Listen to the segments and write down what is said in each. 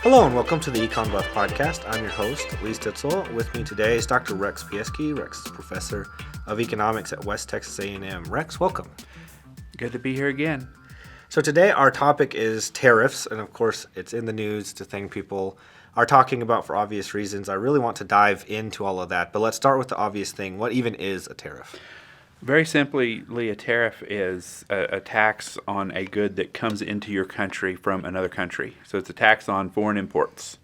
Hello and welcome to the EconBuff podcast. I'm your host, Lee Stitzel. With me today is Dr. Rex Pjesky. Rex is professor of economics at West Texas A&M. Rex, welcome. Good to be here again. So today our topic is tariffs, and of course it's in the news. It's a thing people are talking about for obvious reasons. I really want to dive into all of that, but let's start with the obvious thing. What even is a tariff? Very simply, Lee, a tariff is a tax on a good that comes into your country from another country. So it's a tax on foreign imports.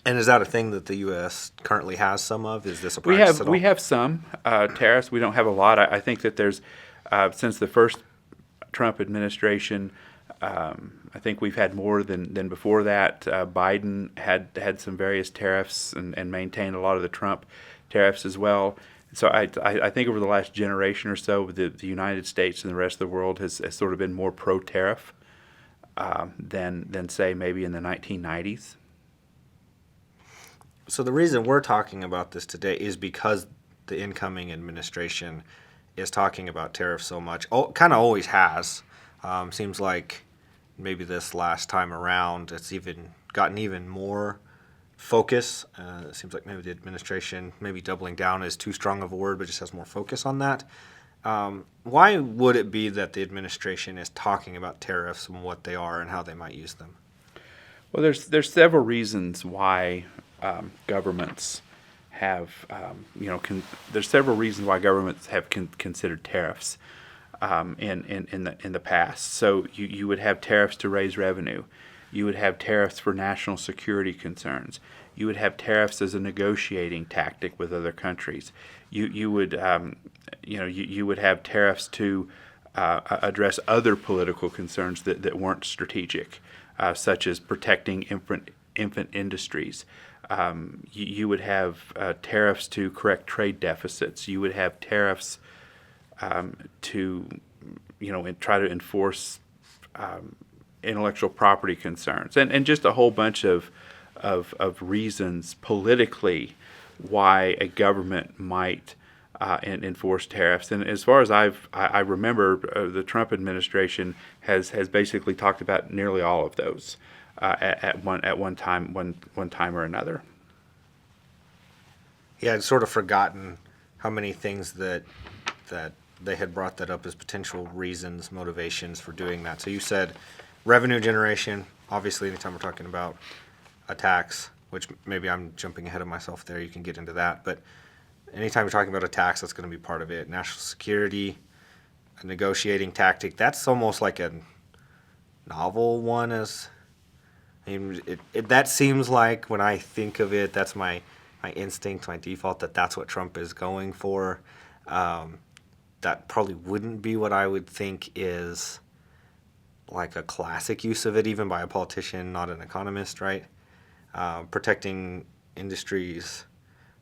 And is that a thing that the U.S. currently has some of? Is this a practice at all? We have some tariffs. We don't have a lot. I think that there's, since the first Trump administration, I think we've had more than before that. Biden had some various tariffs and maintained a lot of the Trump tariffs as well. So I think over the last generation or so, the United States and the rest of the world has sort of been more pro-tariff than say maybe in the 1990s. So the reason we're talking about this today is because the incoming administration is talking about tariffs so much. Kind of always has. Seems like maybe this last time around it's even gotten even more focus. It seems like maybe the administration, maybe doubling down is too strong of a word, but just has more focus on that. Why would it be that the administration is talking about tariffs and what they are and how they might use them? Well, there's several reasons why governments have, there's several reasons why governments have considered tariffs in the past. So you would have tariffs to raise revenue. You would have tariffs for national security concerns. You would have tariffs as a negotiating tactic with other countries. You would have tariffs to address other political concerns that weren't strategic, such as protecting infant industries. You would have tariffs to correct trade deficits. You would have tariffs to try to enforce intellectual property concerns, and just a whole bunch of reasons politically why a government might enforce tariffs. And as far as I remember, the Trump administration has basically talked about nearly all of those at one time or another. Yeah, I'd sort of forgotten how many things that they had brought that up as potential reasons, motivations for doing that. So you said revenue generation, obviously anytime we're talking about a tax, which maybe I'm jumping ahead of myself there, you can get into that, but anytime we're talking about a tax, that's going to be part of it. National security, a negotiating tactic, that's almost like a novel one. That seems like, when I think of it, that's my instinct, my default, that's what Trump is going for. That probably wouldn't be what I would think is like a classic use of it, even by a politician, not an economist, right? Protecting industries,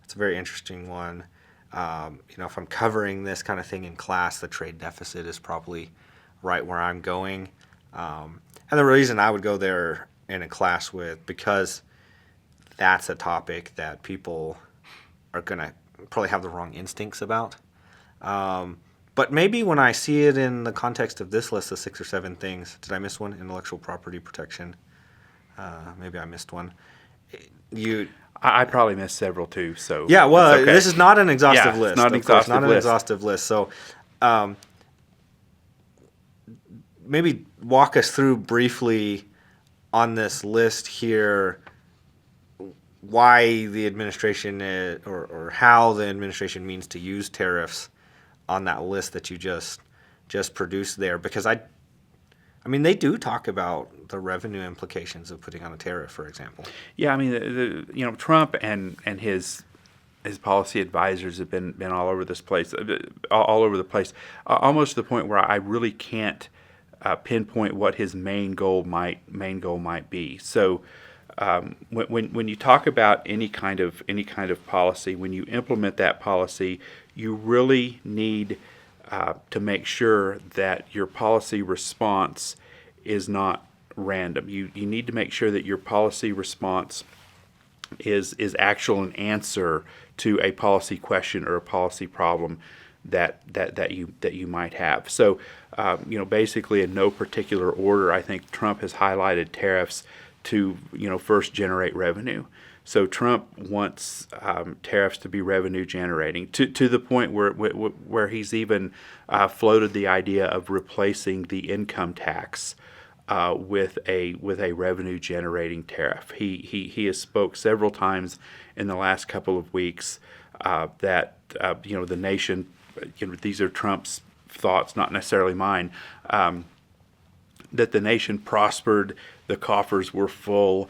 that's a very interesting one. If I'm covering this kind of thing in class, the trade deficit is probably right where I'm going. And the reason I would go there in a class because that's a topic that people are going to probably have the wrong instincts about. But maybe when I see it in the context of this list of 6 or 7 things, did I miss one? Intellectual property protection. Maybe I missed one. I probably missed several too. So yeah, well, okay. This is not an exhaustive list. It's not an exhaustive list. So maybe walk us through briefly on this list here why the administration or how the administration means to use tariffs on that list that you just produced there, because I mean they do talk about the revenue implications of putting on a tariff, for example. Yeah, I mean Trump and his policy advisors have been all over this place, all over the place, almost to the point where I really can't pinpoint what his main goal might be. So when you talk about any kind of policy, when you implement that policy, you really need to make sure that your policy response is not random. You need to make sure that your policy response is actual an answer to a policy question or a policy problem that you might have. So basically in no particular order, I think Trump has highlighted tariffs to first generate revenue. So Trump wants tariffs to be revenue generating to the point where he's even floated the idea of replacing the income tax with a revenue generating tariff. He has spoke several times in the last couple of weeks that the nation, these are Trump's thoughts, not necessarily mine, that the nation prospered, the coffers were full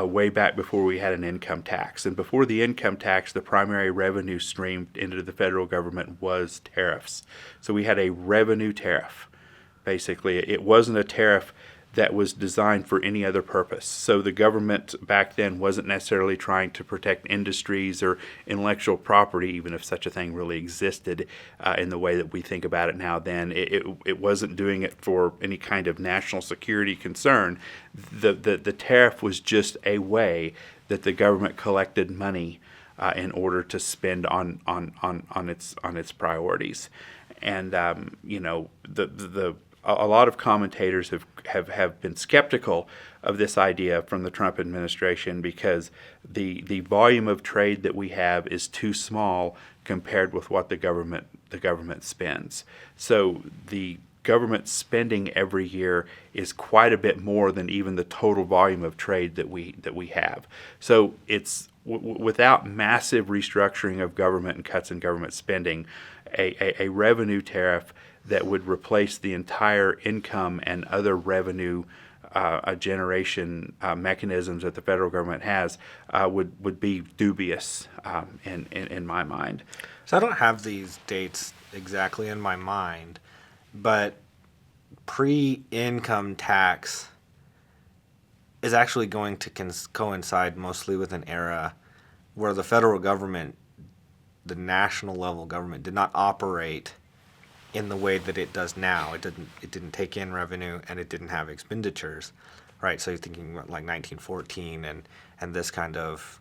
way back before we had an income tax. And before the income tax, the primary revenue stream into the federal government was tariffs. So we had a revenue tariff. Basically, it wasn't a tariff that was designed for any other purpose. So the government back then wasn't necessarily trying to protect industries or intellectual property, even if such a thing really existed in the way that we think about it now. Then it wasn't doing it for any kind of national security concern. The tariff was just a way that the government collected money in order to spend on its priorities. And a lot of commentators have been skeptical of this idea from the Trump administration because the volume of trade that we have is too small compared with what the government spends. So the government spending every year is quite a bit more than even the total volume of trade that we have. So it's without massive restructuring of government and cuts in government spending, a revenue tariff that would replace the entire income and other revenue generation mechanisms that the federal government has would be dubious in my mind. So I don't have these dates exactly in my mind, but pre-income tax is actually going to coincide mostly with an era where the federal government, the national level government, did not operate in the way that it does now. It didn't take in revenue and it didn't have expenditures, right? So you're thinking about like 1914 and this kind of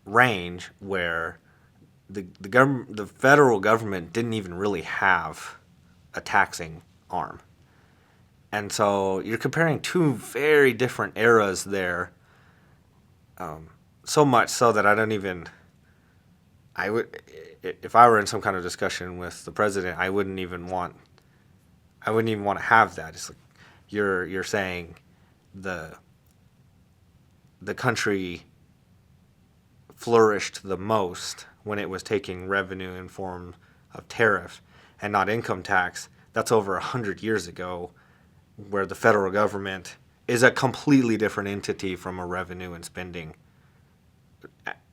range where the federal government didn't even really have a taxing arm. And so you're comparing two very different eras there, so much so that if I were in some kind of discussion with the president, I wouldn't even want to have that. It's like you're saying the country flourished the most when it was taking revenue in form of tariff and not income tax. That's over 100 years ago, where the federal government is a completely different entity from a revenue and spending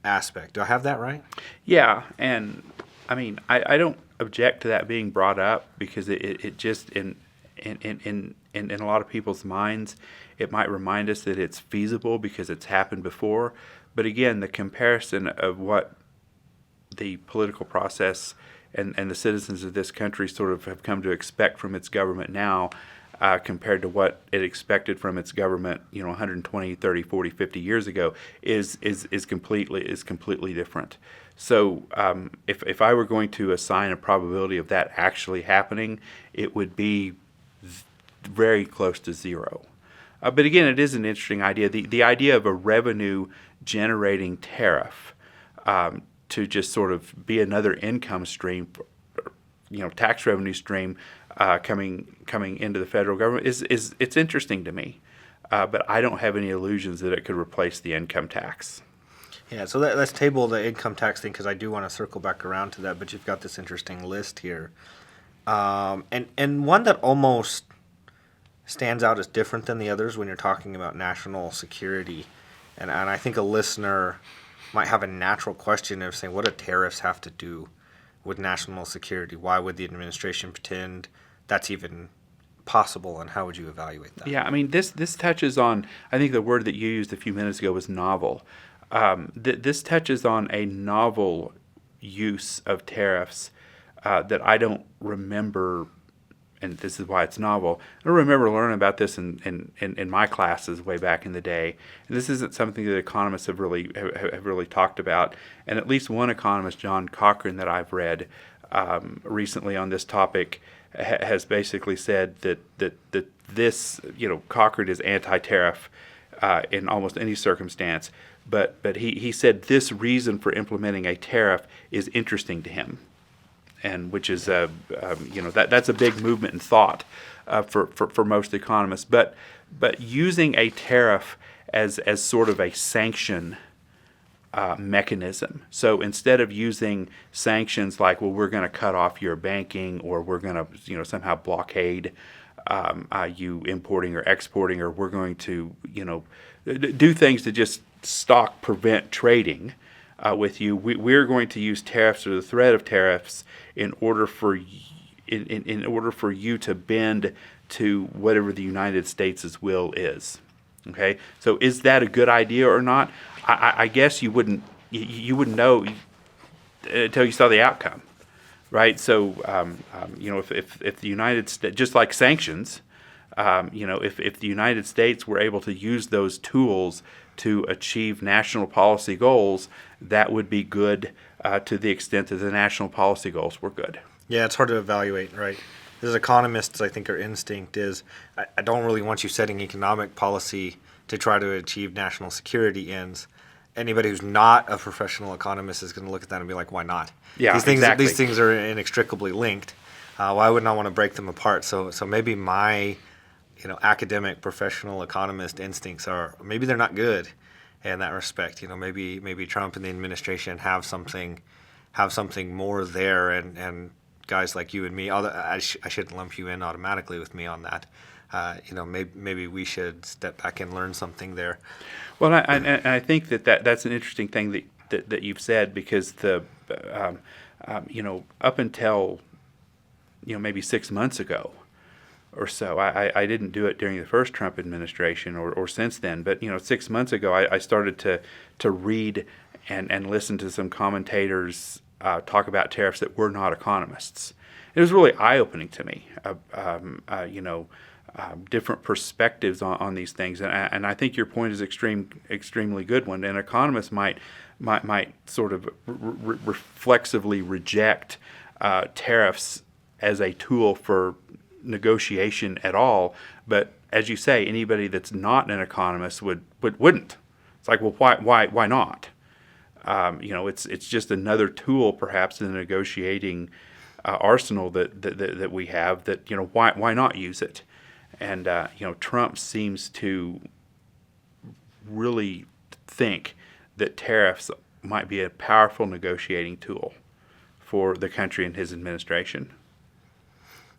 aspect. Do I have that right? Yeah, and I mean, I don't object to that being brought up because it just in a lot of people's minds, it might remind us that it's feasible because it's happened before. But again, the comparison of what the political process and the citizens of this country sort of have come to expect from its government now compared to what it expected from its government, 120, 30, 40, 50 years ago is completely different. So if I were going to assign a probability of that actually happening, it would be very close to zero. But again, it is an interesting idea. The idea of a revenue generating tariff to just sort of be another income stream, tax revenue stream coming into the federal government it's interesting to me, but I don't have any illusions that it could replace the income tax. Yeah, so let's table the income tax thing because I do want to circle back around to that. But you've got this interesting list here, and one that almost stands out as different than the others when you're talking about national security, and I think a listener might have a natural question of saying, what do tariffs have to do with national security? Why would the administration pretend that's even possible, and how would you evaluate that? Yeah, I mean, this touches on, I think the word that you used a few minutes ago was novel. This touches on a novel use of tariffs that I don't remember, and this is why it's novel. I don't remember learning about this in my classes way back in the day. And this isn't something that economists have really talked about. And at least one economist, John Cochrane, that I've read recently on this topic, has basically said that this, Cochrane is anti-tariff in almost any circumstance. But he said this reason for implementing a tariff is interesting to him, and which is that's a big movement in thought for most economists. But using a tariff as sort of a sanction mechanism. So instead of using sanctions like, well, we're going to cut off your banking, or we're going to somehow blockade you importing or exporting, or we're going to do things to just prevent trading with you. We're going to use tariffs, or the threat of tariffs, in order for you to bend to whatever the United States' will is. Okay, so is that a good idea or not? I guess you wouldn't know until you saw the outcome, right? So if the United States, just like sanctions, if the United States were able to use those tools to achieve national policy goals, that would be good to the extent that the national policy goals were good. Yeah, it's hard to evaluate, right? As economists, I think our instinct is, I don't really want you setting economic policy to try to achieve national security ends. Anybody who's not a professional economist is going to look at that and be like, why not? Yeah, These things are inextricably linked. Why wouldn't I want to break them apart? So maybe my academic professional economist instincts maybe they're not good in that respect. Maybe Trump and the administration have something more there, and guys like you and me, although I shouldn't lump you in automatically with me on that. Maybe we should step back and learn something there. Well, I think that's an interesting thing that you've said, because up until maybe 6 months ago or so, I didn't do it during the first Trump administration or since then, but 6 months ago I started to read and listen to some commentators talk about tariffs that were not economists. It was really eye-opening to me. Different perspectives on these things, and I think your point is extremely good one. An economist might sort of reflexively reject tariffs as a tool for negotiation at all, but as you say, anybody that's not an economist wouldn't. It's like, well, why not? It's just another tool, perhaps, in the negotiating arsenal that we have. That why not use it? And Trump seems to really think that tariffs might be a powerful negotiating tool for the country and his administration.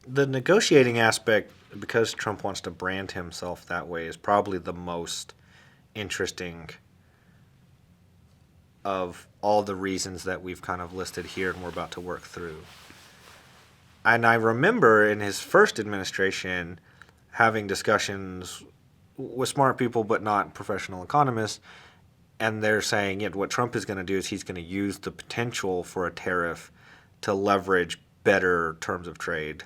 The negotiating aspect, because Trump wants to brand himself that way, is probably the most interesting of all the reasons that we've kind of listed here and we're about to work through. And I remember in his first administration having discussions with smart people but not professional economists, and they're saying, what Trump is going to do is he's going to use the potential for a tariff to leverage better terms of trade,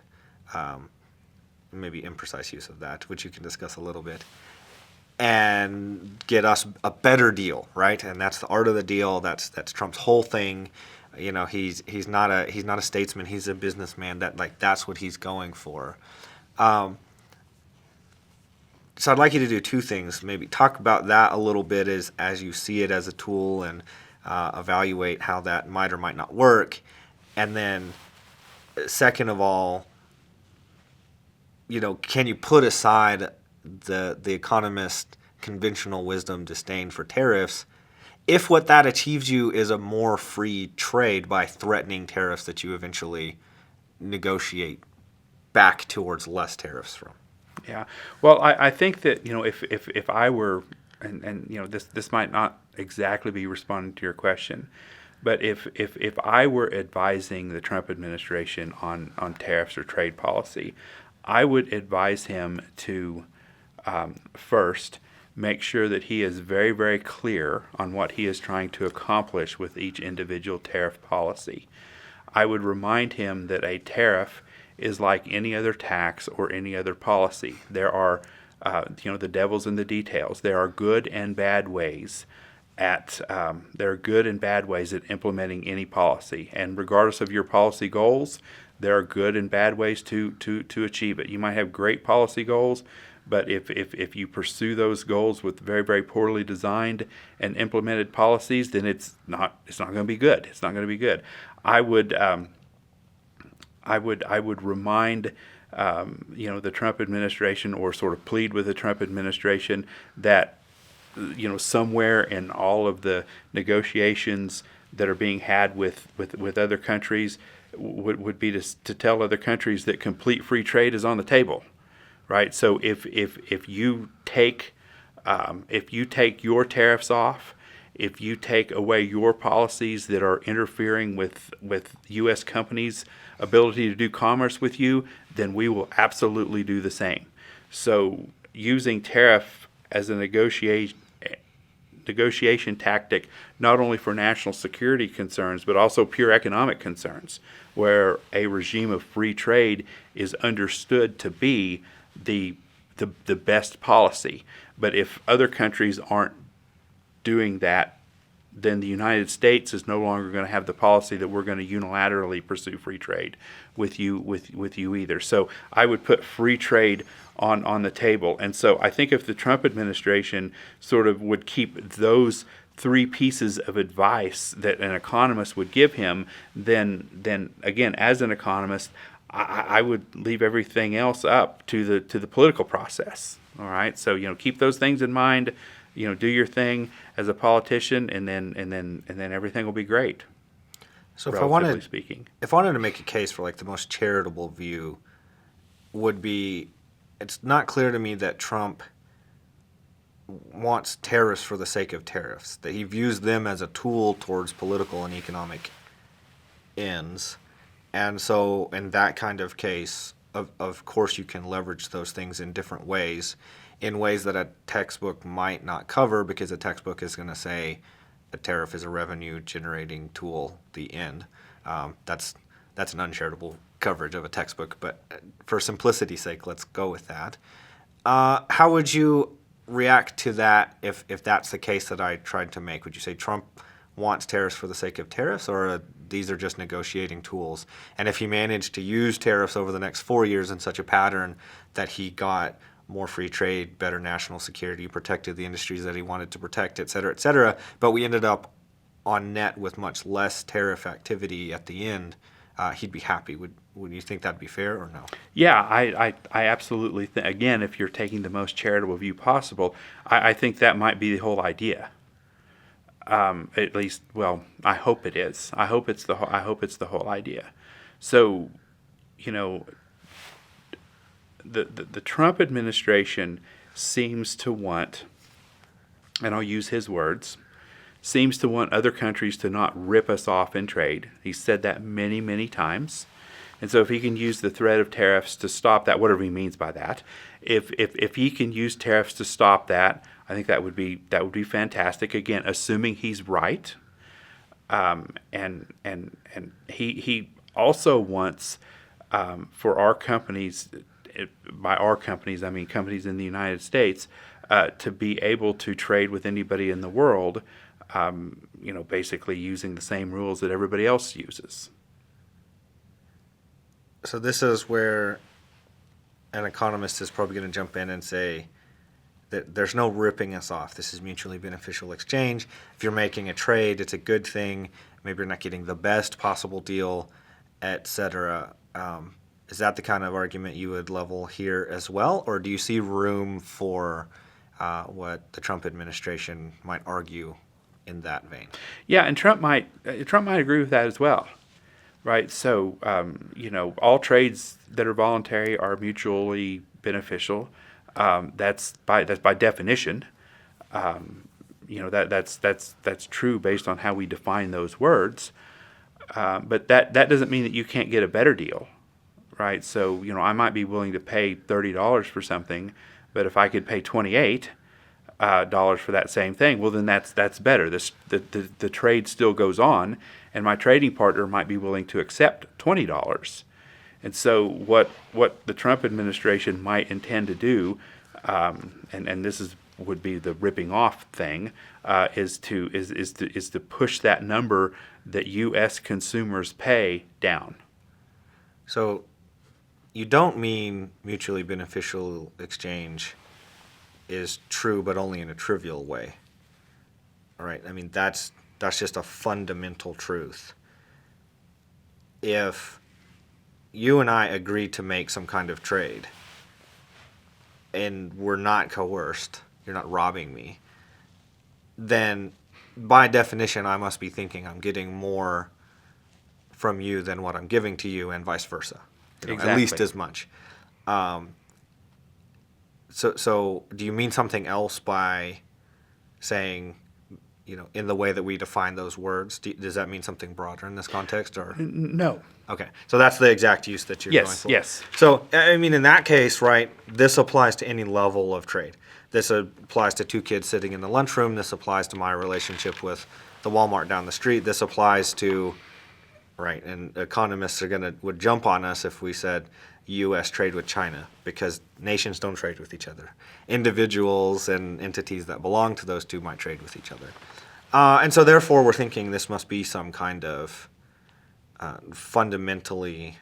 maybe imprecise use of that, which you can discuss a little bit, and get us a better deal, right? And that's the art of the deal. That's Trump's whole thing. He's not a statesman. He's a businessman. That's what he's going for. So I'd like you to do two things. Maybe talk about that a little bit as you see it as a tool, and evaluate how that might or might not work. And then, second of all, can you put aside the economist conventional wisdom disdain for tariffs if what that achieves you is a more free trade by threatening tariffs that you eventually negotiate back towards less tariffs from? Yeah. Well, I think that if I were, and this might not exactly be responding to your question, but if I were advising the Trump administration on tariffs or trade policy, I would advise him to first make sure that he is very, very clear on what he is trying to accomplish with each individual tariff policy. I would remind him that a tariff is like any other tax or any other policy. There are, the devil's in the details. There are good and bad ways at implementing any policy, and regardless of your policy goals, there are good and bad ways to achieve it. You might have great policy goals, But if you pursue those goals with very, very poorly designed and implemented policies, then it's not going to be good. It's not going to be good. I would remind the Trump administration, or sort of plead with the Trump administration, that somewhere in all of the negotiations that are being had with other countries would be to tell other countries that complete free trade is on the table, right? So if you take your tariffs off, if you take away your policies that are interfering with U.S. companies' ability to do commerce with you, then we will absolutely do the same. So using tariff as a negotiation tactic, not only for national security concerns, but also pure economic concerns, where a regime of free trade is understood to be the best policy. But if other countries aren't doing that, then the United States is no longer going to have the policy that we're going to unilaterally pursue free trade with you either. So I would put free trade on the table. And so I think if the Trump administration sort of would keep those three pieces of advice that an economist would give him, then again, as an economist, I would leave everything else up to the political process. All right, so keep those things in mind. Do your thing as a politician, and then everything will be great. So if I wanted to make a case for like the most charitable view, would be, it's not clear to me that Trump wants tariffs for the sake of tariffs, that he views them as a tool towards political and economic ends. And so in that kind of case, of course you can leverage those things in different ways, in ways that a textbook might not cover, because a textbook is going to say a tariff is a revenue generating tool, the end. That's an uncharitable coverage of a textbook, but for simplicity's sake, let's go with that. How would you react to that if that's the case that I tried to make? Would you say Trump wants tariffs for the sake of tariffs, or these are just negotiating tools? And if he managed to use tariffs over the next 4 years in such a pattern that he got more free trade, better national security, protected the industries that he wanted to protect, et cetera, but we ended up on net with much less tariff activity at the end, he'd be happy. Would you think that'd be fair or no? Yeah, I absolutely think, again, if you're taking the most charitable view possible, I think that might be the whole idea. At least, well, I hope it is. I hope it's the whole idea. So, the Trump administration seems to want, and I'll use his words, seems to want other countries to not rip us off in trade. He's said that many, many times. And so if he can use the threat of tariffs to stop that, whatever he means by that, if he can use tariffs to stop that, I think that would be fantastic. Again, assuming he's right. And he also wants for our companies, by our companies I mean companies in the United States, to be able to trade with anybody in the world, basically using the same rules that everybody else uses. So this is where an economist is probably going to jump in and say that there's no ripping us off. This is mutually beneficial exchange. If you're making a trade, it's a good thing. Maybe you're not getting the best possible deal, etc. Is that the kind of argument you would level here as well, or do you see room for what the Trump administration might argue in that vein? Yeah, and Trump might agree with that as well, right? So all trades that are voluntary are mutually beneficial. That's by definition. That's true based on how we define those words. But that doesn't mean that you can't get a better deal, right? So I might be willing to pay $30 for something, but if I could pay $28 for that same thing, well then that's better. The trade still goes on, and my trading partner might be willing to accept $20. And so what the Trump administration might intend to do, and this would be the ripping off thing, is to push that number that U.S. consumers pay down. So you don't mean mutually beneficial exchange is true, but only in a trivial way. All right. I mean, that's just a fundamental truth. If you and I agree to make some kind of trade, and we're not coerced, you're not robbing me, then by definition, I must be thinking I'm getting more from you than what I'm giving to you, and vice versa. Exactly. At least as much. So do you mean something else by saying, in the way that we define those words? Does that mean something broader in this context, or? No. Okay, so that's the exact use that you're going for. Yes. So, I mean, in that case, right, this applies to any level of trade. This applies to two kids sitting in the lunchroom. This applies to my relationship with the Walmart down the street. This applies to, right, and economists would jump on us if we said U.S. trade with China, because nations don't trade with each other. Individuals and entities that belong to those two might trade with each other. And so therefore we're thinking this must be some kind of fundamentally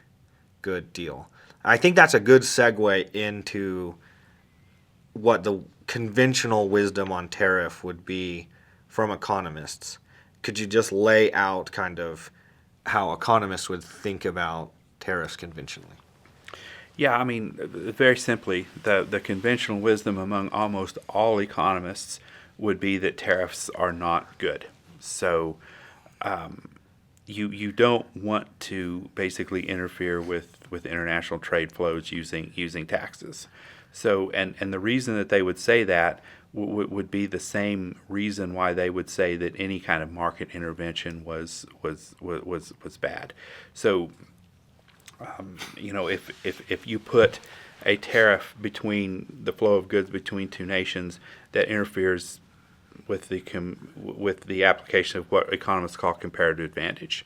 good deal. I think that's a good segue into what the conventional wisdom on tariff would be from economists. Could you just lay out kind of how economists would think about tariffs conventionally? Yeah, I mean, very simply, the conventional wisdom among almost all economists would be that tariffs are not good. So you don't want to basically interfere with international trade flows using taxes. So and the reason that they would say that would be the same reason why they would say that any kind of market intervention was bad. So if you put a tariff between the flow of goods between two nations that interferes with the application of what economists call comparative advantage.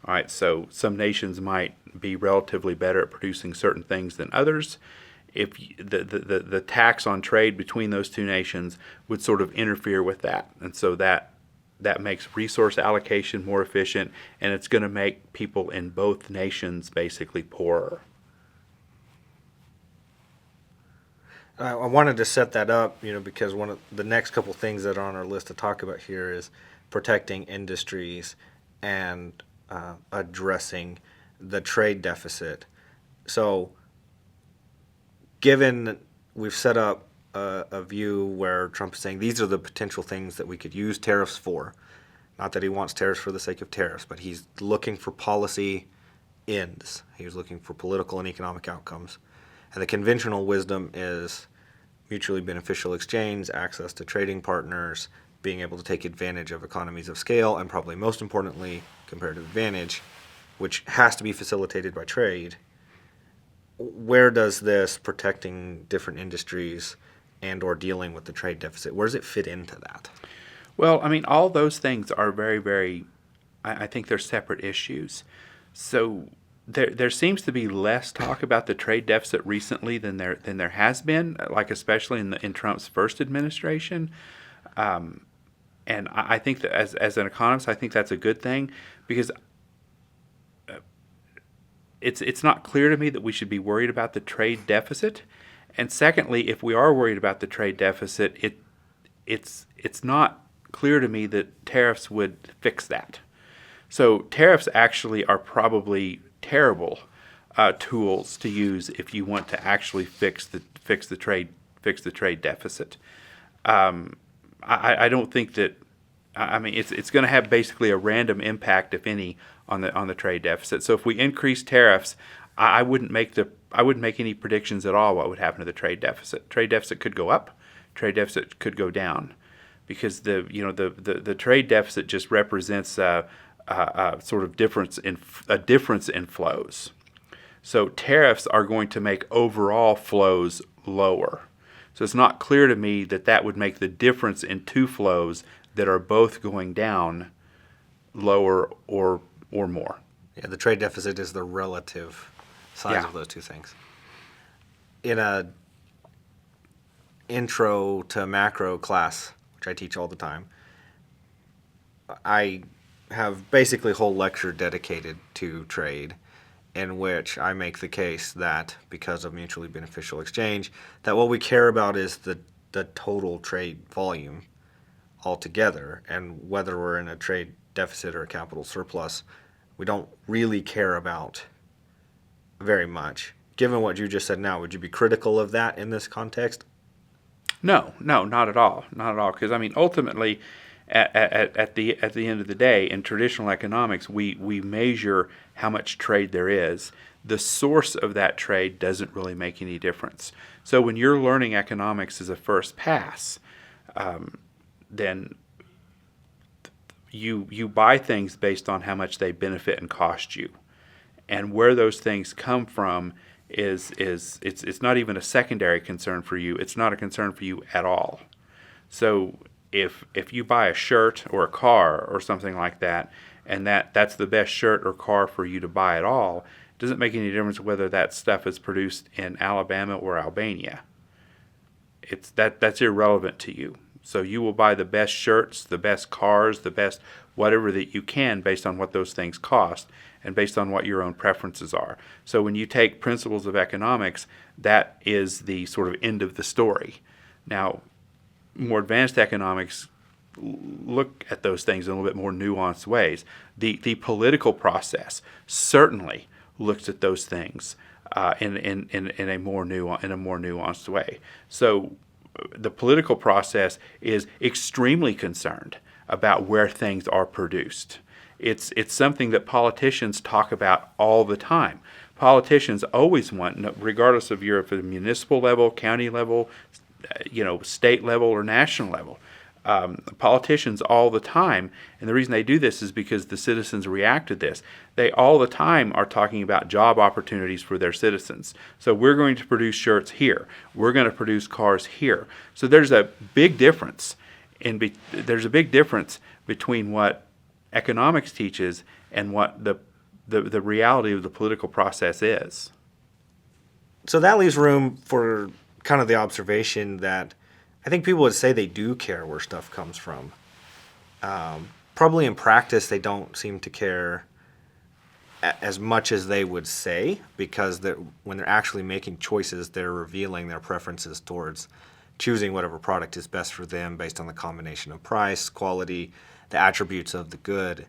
All right, so some nations might be relatively better at producing certain things than others. If the tax on trade between those two nations would sort of interfere with that, and so that makes resource allocation more efficient, and it's going to make people in both nations basically poorer. I wanted to set that up, because one of the next couple things that are on our list to talk about here is protecting industries and addressing the trade deficit. So, given we've set up a view where Trump is saying these are the potential things that we could use tariffs for, not that he wants tariffs for the sake of tariffs, but he's looking for policy ends. He's looking for political and economic outcomes. And the conventional wisdom is mutually beneficial exchange, access to trading partners, being able to take advantage of economies of scale, and probably most importantly, comparative advantage, which has to be facilitated by trade. Where does this protecting different industries and or dealing with the trade deficit, where does it fit into that? Well, I mean, all those things are very, very, I think they're separate issues. So there seems to be less talk about the trade deficit recently than there has been, like especially in Trump's first administration. And I think that as an economist, I think that's a good thing, because it's not clear to me that we should be worried about the trade deficit. And secondly, if we are worried about the trade deficit, it's not clear to me that tariffs would fix that. So tariffs actually are probably terrible tools to use if you want to actually fix the trade deficit. I don't think that. I mean, it's going to have basically a random impact, if any, on the trade deficit. So if we increase tariffs, I wouldn't make any predictions at all what would happen to the trade deficit. Trade deficit could go up, trade deficit could go down, because the trade deficit just represents a sort of difference in flows. So tariffs are going to make overall flows lower. So it's not clear to me that would make the difference in two flows that are both going down lower or more. Yeah, the trade deficit is the relative size of those two things. In a intro to macro class, which I teach all the time, I have basically a whole lecture dedicated to trade, in which I make the case that because of mutually beneficial exchange, that what we care about is the total trade volume altogether, and whether we're in a trade deficit or a capital surplus, we don't really care about very much. Given what you just said now, would you be critical of that in this context? No, not at all, not at all. Because I mean, ultimately, at the end of the day, in traditional economics, we measure how much trade there is. The source of that trade doesn't really make any difference. So when you're learning economics as a first pass, then you buy things based on how much they benefit and cost you, and where those things come from is it's not even a secondary concern for you. It's not a concern for you at all. So if you buy a shirt or a car or something like that, and that's the best shirt or car for you to buy at all, it doesn't make any difference whether that stuff is produced in Alabama or Albania. That's irrelevant to you. So you will buy the best shirts, the best cars, the best whatever that you can based on what those things cost and based on what your own preferences are. So when you take principles of economics, that is the sort of end of the story. Now, more advanced economics look at those things in a little bit more nuanced ways. The political process certainly looks at those things in a more nuanced way. So the political process is extremely concerned about where things are produced. It's something that politicians talk about all the time. Politicians always want, regardless of you're at the municipal level, county level, state level, or national level, politicians all the time, and the reason they do this is because the citizens react to this. They all the time are talking about job opportunities for their citizens. So we're going to produce shirts here. We're going to produce cars here. So there's a big difference between what economics teaches and what the reality of the political process is. So that leaves room for kind of the observation that I think people would say they do care where stuff comes from. Probably in practice, they don't seem to care as much as they would say, because when they're actually making choices, they're revealing their preferences towards choosing whatever product is best for them based on the combination of price, quality, the attributes of the good,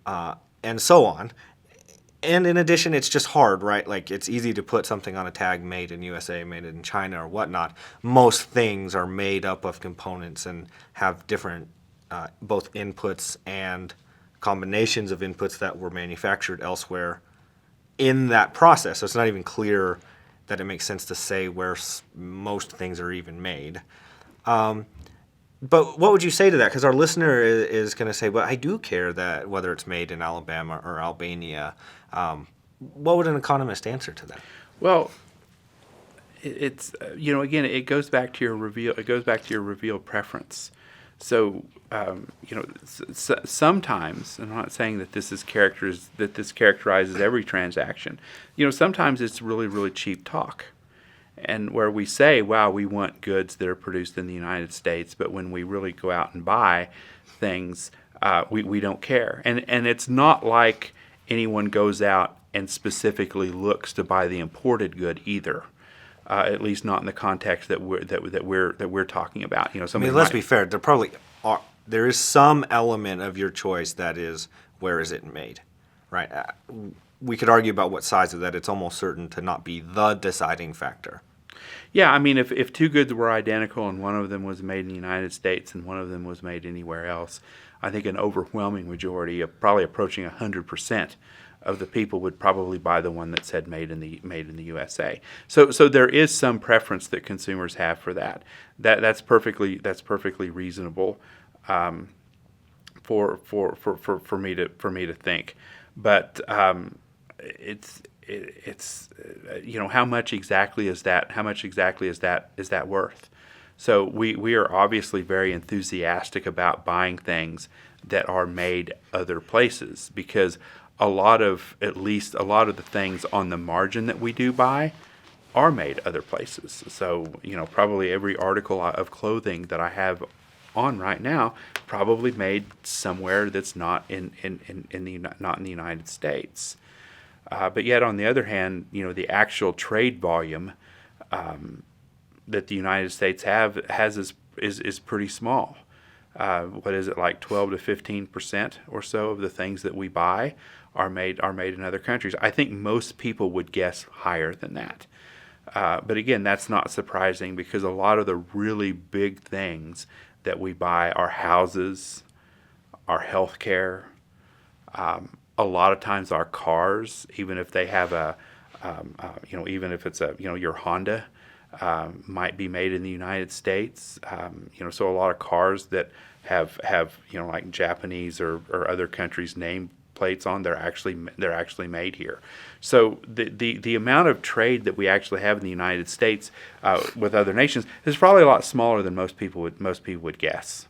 and so on. And in addition, it's just hard, right? Like, it's easy to put something on a tag made in USA, made in China, or whatnot. Most things are made up of components and have different both inputs and combinations of inputs that were manufactured elsewhere in that process. So it's not even clear that it makes sense to say where most things are even made. But what would you say to that? Because our listener is going to say, well, I do care that whether it's made in Alabama or Albania. What would an economist answer to that? Well, it's again, it goes back to your reveal preference. So sometimes, and I'm not saying that this characterizes every transaction. Sometimes it's really, really cheap talk. And where we say, wow, we want goods that are produced in the United States, but when we really go out and buy things, we don't care. And it's not like anyone goes out and specifically looks to buy the imported good either. At least not in the context that we're talking about. Let's be fair. There is some element of your choice that is, where is it made, right? We could argue about what size of that. It's almost certain to not be the deciding factor. Yeah, I mean, if two goods were identical and one of them was made in the United States and one of them was made anywhere else, I think an overwhelming majority, probably approaching 100%, of the people would probably buy the one that said made in the USA. So there is some preference that consumers have for that. That's perfectly reasonable for me to think. But it's how much exactly is that worth? So we are obviously very enthusiastic about buying things that are made other places, because a lot of the things on the margin that we do buy are made other places. So probably every article of clothing that I have on right now probably made somewhere that's not in the United States. But yet, on the other hand, the actual trade volume that the United States has is pretty small. What is it, like 12 to 15% or so of the things that we buy are made in other countries? I think most people would guess higher than that. But again, that's not surprising because a lot of the really big things that we buy are houses, our health care, a lot of times our cars, even if they have even if it's your Honda, might be made in the United States. So a lot of cars that have like Japanese or other countries' name plates on, they're actually made here. So the amount of trade that we actually have in the United States with other nations is probably a lot smaller than most people would guess.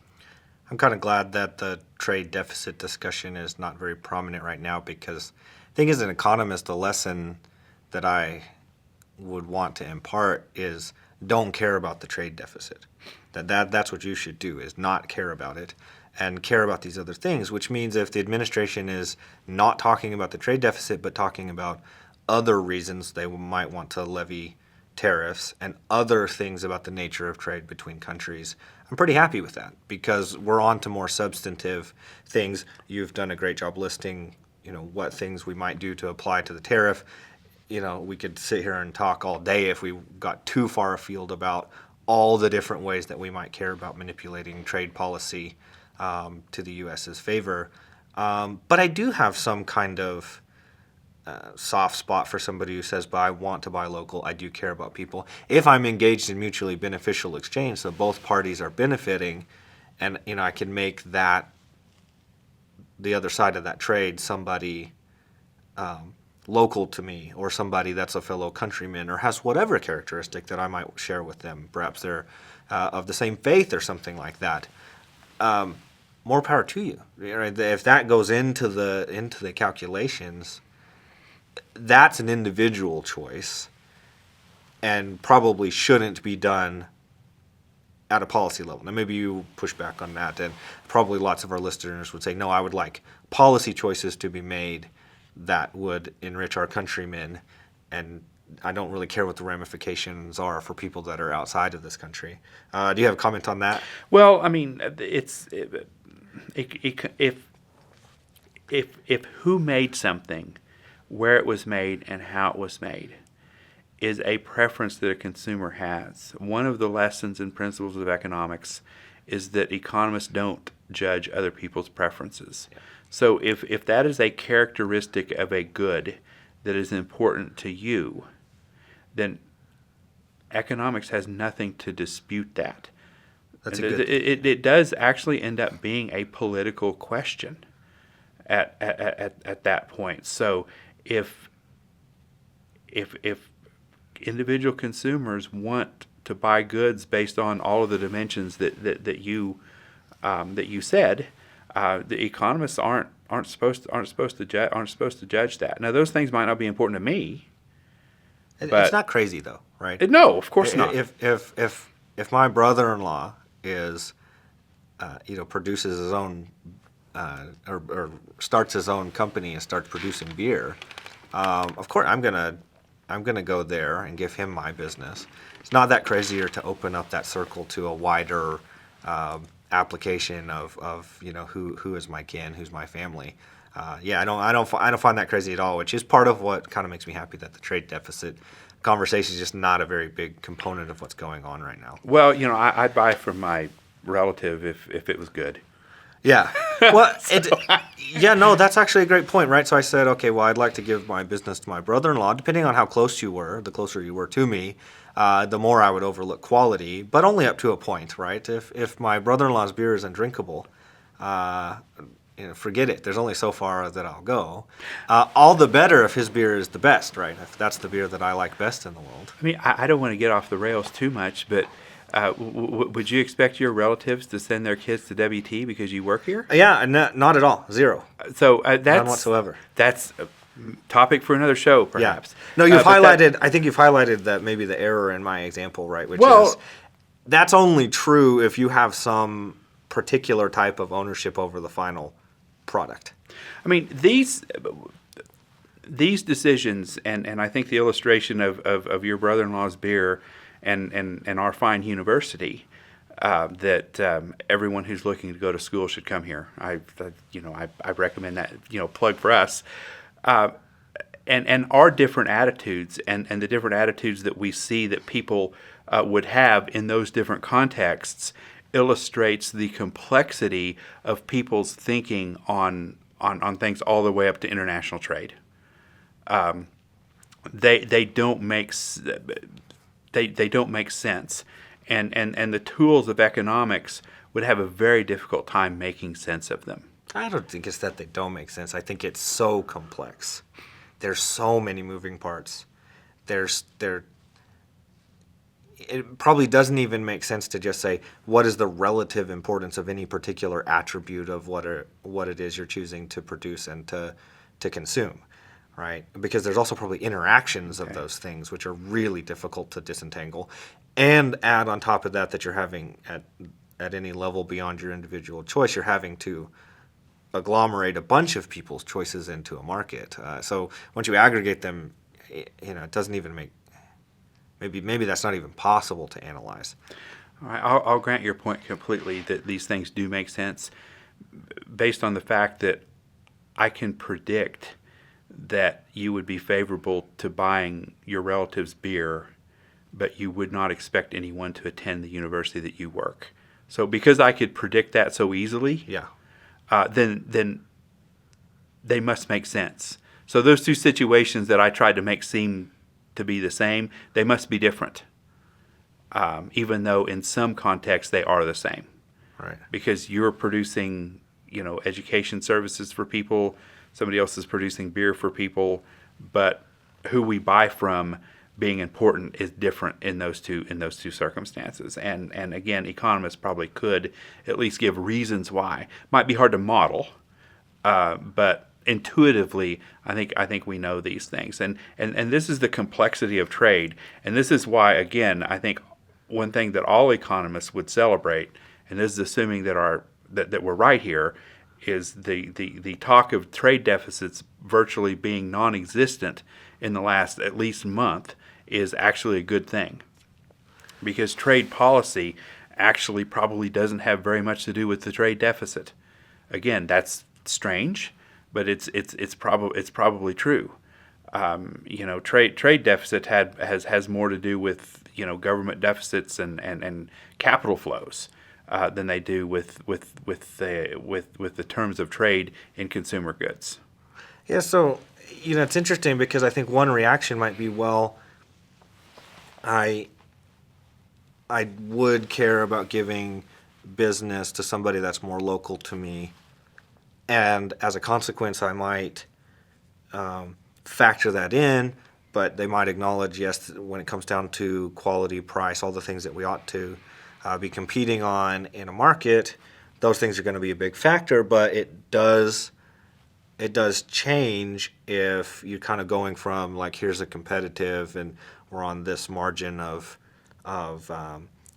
I'm kind of glad that the trade deficit discussion is not very prominent right now because I think as an economist, the lesson that I would want to impart is don't care about the trade deficit. That's what you should do, is not care about it and care about these other things, which means if the administration is not talking about the trade deficit but talking about other reasons they might want to levy tariffs and other things about the nature of trade between countries, I'm pretty happy with that because we're on to more substantive things. You've done a great job listing, what things we might do to apply to the tariff. We could sit here and talk all day if we got too far afield about all the different ways that we might care about manipulating trade policy to the U.S.'s favor. But I do have some kind of soft spot for somebody who says, but I want to buy local. I do care about people. If I'm engaged in mutually beneficial exchange, so both parties are benefiting, and I can make that the other side of that trade somebody local to me, or somebody that's a fellow countryman, or has whatever characteristic that I might share with them. Perhaps they're of the same faith or something like that. More power to you. If that goes into the calculations, that's an individual choice and probably shouldn't be done at a policy level. Now, maybe you push back on that, and probably lots of our listeners would say, no, I would like policy choices to be made that would enrich our countrymen, and I don't really care what the ramifications are for people that are outside of this country. Do you have a comment on that? Well, I mean, if who made something, where it was made, and how it was made is a preference that a consumer has. One of the lessons and principles of economics is that economists don't judge other people's preferences. Yeah. So if that is a characteristic of a good that is important to you, then economics has nothing to dispute that. That's a good thing. It does actually end up being a political question at that point. So if individual consumers want to buy goods based on all of the dimensions that you said, the economists aren't supposed to judge that. Now, those things might not be important to me. It's not crazy though, right? No, of course not. If my brother-in-law is produces his own or starts his own company and starts producing beer, of course I'm gonna go there and give him my business. It's not that crazier to open up that circle to a wider application of who is my kin, who's my family. I don't find that crazy at all, which is part of what kind of makes me happy that the trade deficit conversation is just not a very big component of what's going on right now. Well, I'd buy from my relative if it was good. Yeah. Well, that's actually a great point, right? So I said, okay, well, I'd like to give my business to my brother-in-law. Depending on how close you were, the closer you were to me, the more I would overlook quality, but only up to a point, right? If my brother-in-law's beer is undrinkable, forget it. There's only so far that I'll go. All the better if his beer is the best, right? If that's the beer that I like best in the world. I mean, I don't want to get off the rails too much, but would you expect your relatives to send their kids to WT because you work here? Yeah, not at all. Zero. So none whatsoever. That's a topic for another show, perhaps. Yeah. No, you've highlighted. I think you've highlighted that maybe the error in my example, right? Which is that's only true if you have some particular type of ownership over the final product. I mean, these decisions, and I think the illustration of your brother-in-law's beer and our fine university, that everyone who's looking to go to school should come here. I recommend that, plug for us. And our different attitudes and the different attitudes that we see that people would have in those different contexts illustrates the complexity of people's thinking on things all the way up to international trade. They don't make sense, and the tools of economics would have a very difficult time making sense of them. I don't think it's that they don't make sense. I think it's so complex. There's so many moving parts. It probably doesn't even make sense to just say what is the relative importance of any particular attribute of what it is you're choosing to produce and to consume, right? Because there's also probably interactions of those things which are really difficult to disentangle, and add on top of that you're having at any level beyond your individual choice, you're having to agglomerate a bunch of people's choices into a market. So once you aggregate them, it doesn't even make. Maybe that's not even possible to analyze. All right, I'll grant your point completely that these things do make sense based on the fact that I can predict that you would be favorable to buying your relative's beer, but you would not expect anyone to attend the university that you work. So because I could predict that so easily, then they must make sense. So those two situations that I tried to make seem to be the same, they must be different, even though in some contexts they are the same. Right. Because you're producing, education services for people, somebody else is producing beer for people, but who we buy from being important is different in those two circumstances. And again, economists probably could at least give reasons why. Might be hard to model, but intuitively, I think we know these things, and this is the complexity of trade, and this is why, again, I think one thing that all economists would celebrate, and this is assuming that that we're right here, is the talk of trade deficits virtually being non-existent in the last at least month is actually a good thing, because trade policy actually probably doesn't have very much to do with the trade deficit. Again, that's strange, but it's probably true. Trade deficit has more to do with government deficits and capital flows than they do with the terms of trade in consumer goods. Yeah. So it's interesting because I think one reaction might be, well, I would care about giving business to somebody that's more local to me. And as a consequence, I might factor that in, but they might acknowledge, yes, when it comes down to quality, price, all the things that we ought to be competing on in a market, those things are going to be a big factor. But it does change if you're kind of going from like, here's a competitive and we're on this margin of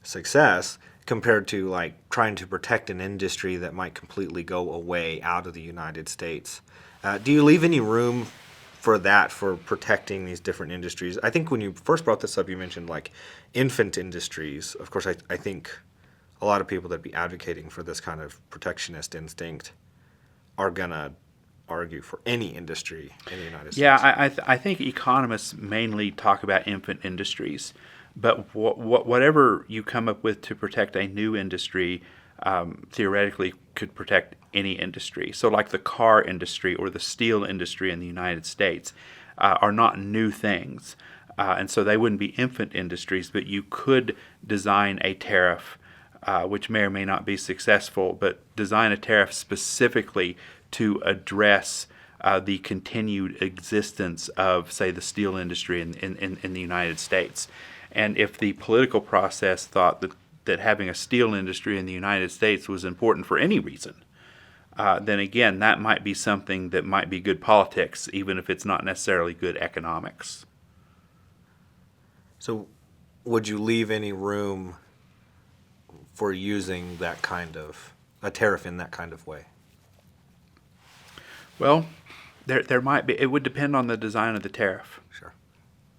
success, compared to like trying to protect an industry that might completely go away out of the United States. Do you leave any room for that, for protecting these different industries? I think when you first brought this up, you mentioned like infant industries. Of course, I think a lot of people that be advocating for this kind of protectionist instinct are going to argue for any industry in the United States. Yeah, I think economists mainly talk about infant industries. But whatever you come up with to protect a new industry, theoretically could protect any industry. So like the car industry or the steel industry in the United States are not new things. And so they wouldn't be infant industries, but you could design a tariff, which may or may not be successful, but design a tariff specifically to address the continued existence of, say, the steel industry in the United States. And if the political process thought that having a steel industry in the United States was important for any reason, then again, that might be something that might be good politics, even if it's not necessarily good economics. So would you leave any room for using that kind of, a tariff in that kind of way? Well, There might be. It would depend on the design of the tariff. Sure.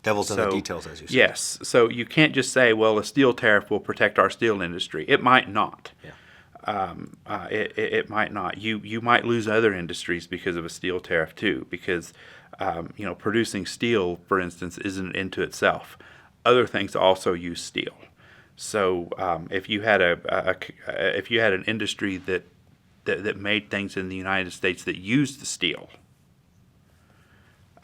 Devil's in the details, as you said. Yes. So you can't just say, well, a steel tariff will protect our steel industry. It might not. Yeah. It might not. You might lose other industries because of a steel tariff too, because producing steel, for instance, isn't into itself. Other things also use steel. So if you had if you had an industry that made things in the United States that used the steel,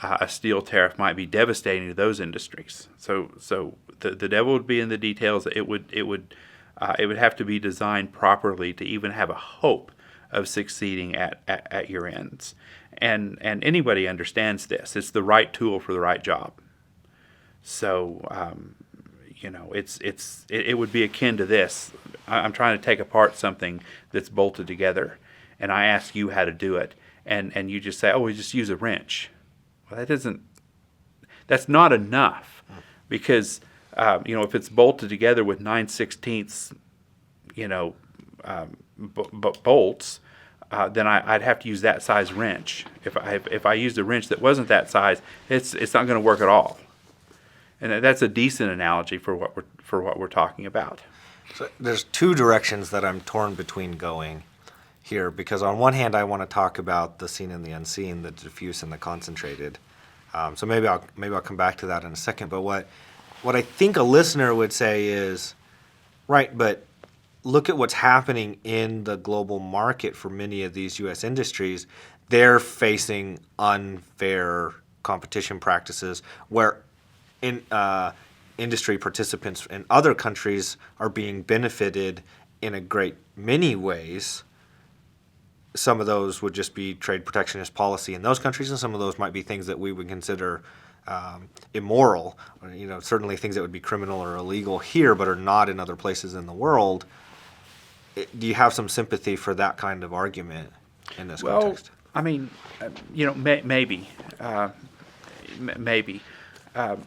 a steel tariff might be devastating to those industries. So the devil would be in the details. It would have to be designed properly to even have a hope of succeeding at your ends. And anybody understands this. It's the right tool for the right job. So it would be akin to this. I'm trying to take apart something that's bolted together, and I ask you how to do it, and you just say, "Oh, we just use a wrench." Well, that's not enough, because if it's bolted together with 9/16 bolts, then I'd have to use that size wrench. If I used a wrench that wasn't that size, it's not going to work at all. And that's a decent analogy for what we're talking about. So there's two directions that I'm torn between going here, because on one hand I want to talk about the seen and the unseen, the diffuse and the concentrated. So maybe I'll come back to that in a second. But what I think a listener would say is, right, but look at what's happening in the global market for many of these U.S. industries. They're facing unfair competition practices where industry participants in other countries are being benefited in a great many ways. Some of those would just be trade protectionist policy in those countries, and some of those might be things that we would consider immoral, or, certainly things that would be criminal or illegal here but are not in other places in the world. Do you have some sympathy for that kind of argument in this context? Well, I mean, maybe.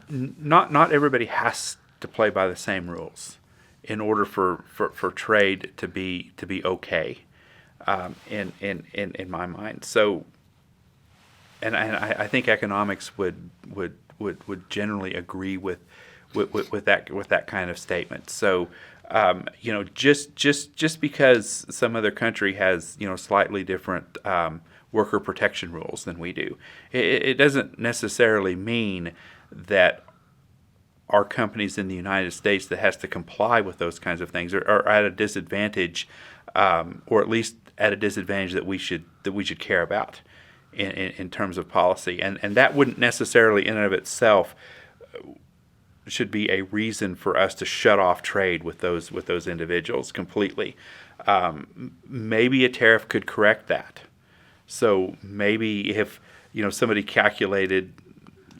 Not everybody has to play by the same rules in order for trade to be okay, in my mind. So, and I think economics would generally agree with that kind of statement. So, just because some other country has slightly different worker protection rules than we do, it doesn't necessarily mean that our companies in the United States that has to comply with those kinds of things are at a disadvantage, or at least at a disadvantage that we should care about in terms of policy, and that wouldn't necessarily in and of itself should be a reason for us to shut off trade with those individuals completely. Maybe a tariff could correct that. So maybe if somebody calculated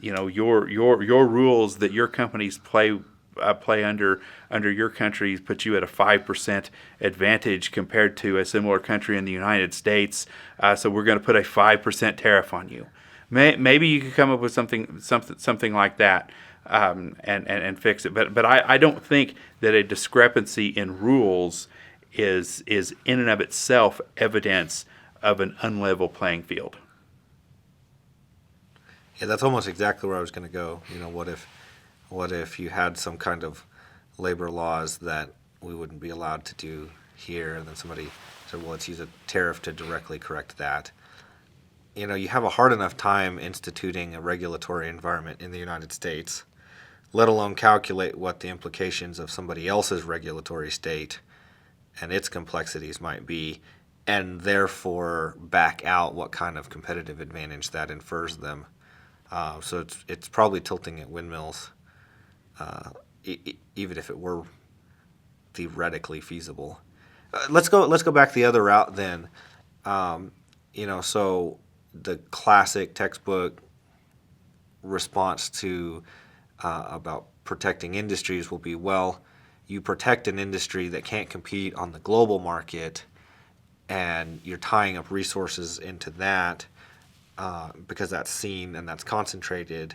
your rules that your companies play under your country put you at a 5% advantage compared to a similar country in the United States. So we're going to put a 5% tariff on you. Maybe you could come up with something like that, and fix it. But I don't think that a discrepancy in rules is in and of itself evidence of an unlevel playing field. Yeah, that's almost exactly where I was going to go. What if you had some kind of labor laws that we wouldn't be allowed to do here, and then somebody said, well, let's use a tariff to directly correct that. You have a hard enough time instituting a regulatory environment in the United States, let alone calculate what the implications of somebody else's regulatory state and its complexities might be, and therefore back out what kind of competitive advantage that infers them. So it's probably tilting at windmills, even if it were theoretically feasible. Let's go back the other route then. So the classic textbook response to about protecting industries will be, well, you protect an industry that can't compete on the global market, and you're tying up resources into that. Because that's seen and that's concentrated.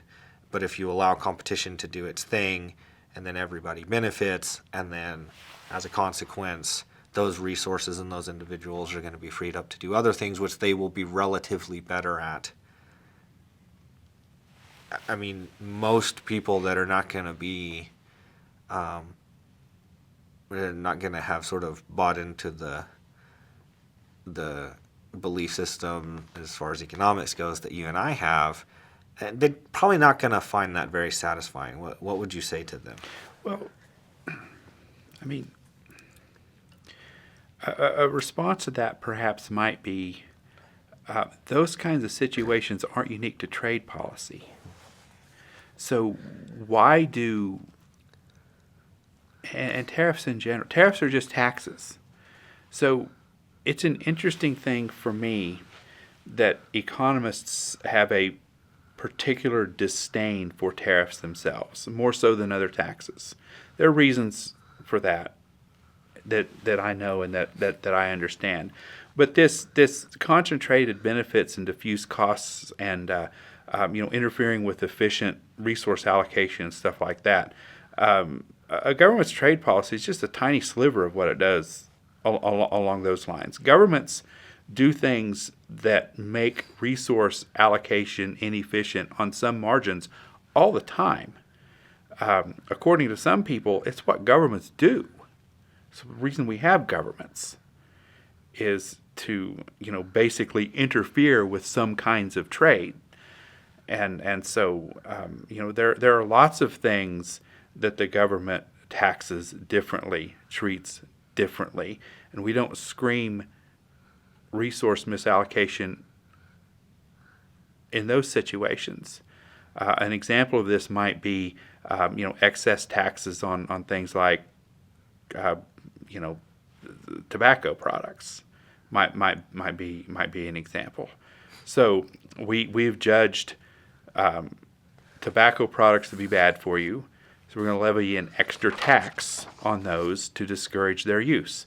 But if you allow competition to do its thing, and then everybody benefits, and then as a consequence, those resources and those individuals are going to be freed up to do other things, which they will be relatively better at I mean, most people that are not going to be, not going to have sort of bought into the belief system as far as economics goes that you and I have, and they're probably not going to find that very satisfying. What would you say to them? Well, I mean, a response to that perhaps might be those kinds of situations aren't unique to trade policy. So why do, and tariffs in general, tariffs are just taxes. So it's an interesting thing for me that economists have a particular disdain for tariffs themselves, more so than other taxes. There are reasons for that I know and that I understand. But this concentrated benefits and diffuse costs and interfering with efficient resource allocation and stuff like that. A government's trade policy is just a tiny sliver of what it does along those lines. Governments do things that make resource allocation inefficient on some margins all the time. According to some people, it's what governments do. So the reason we have governments is to, basically interfere with some kinds of trade. And so, there are lots of things that the government taxes differently, treats differently, and we don't scream resource misallocation in those situations. An example of this might be, excess taxes on things like, tobacco products. Might be an example. So we've judged tobacco products to be bad for you. So we're going to levy an extra tax on those to discourage their use.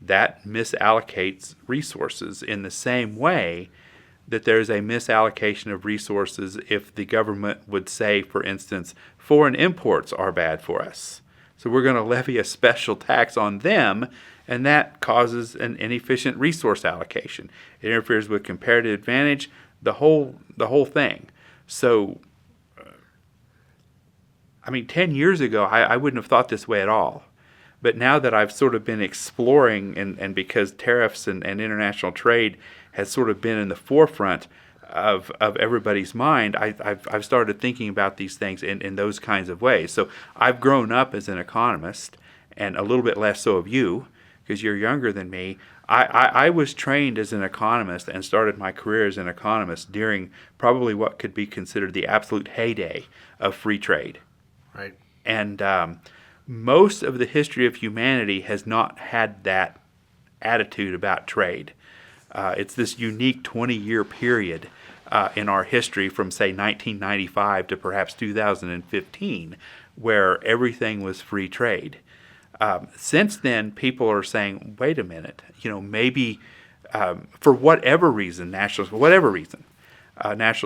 That misallocates resources in the same way that there's a misallocation of resources if the government would say, for instance, foreign imports are bad for us. So we're going to levy a special tax on them, and that causes an inefficient resource allocation. It interferes with comparative advantage, the whole thing. So 10 years ago, I wouldn't have thought this way at all. But now that I've sort of been exploring, and because tariffs and international trade has sort of been in the forefront of everybody's mind, I've started thinking about these things in those kinds of ways. So I've grown up as an economist, and a little bit less so of you, because you're younger than me. I was trained as an economist and started my career as an economist during probably what could be considered the absolute heyday of free trade. Right. And most of the history of humanity has not had that attitude about trade. It's this unique 20-year period in our history from, say, 1995 to perhaps 2015, where everything was free trade. Since then, people are saying, wait a minute, maybe for whatever reason, national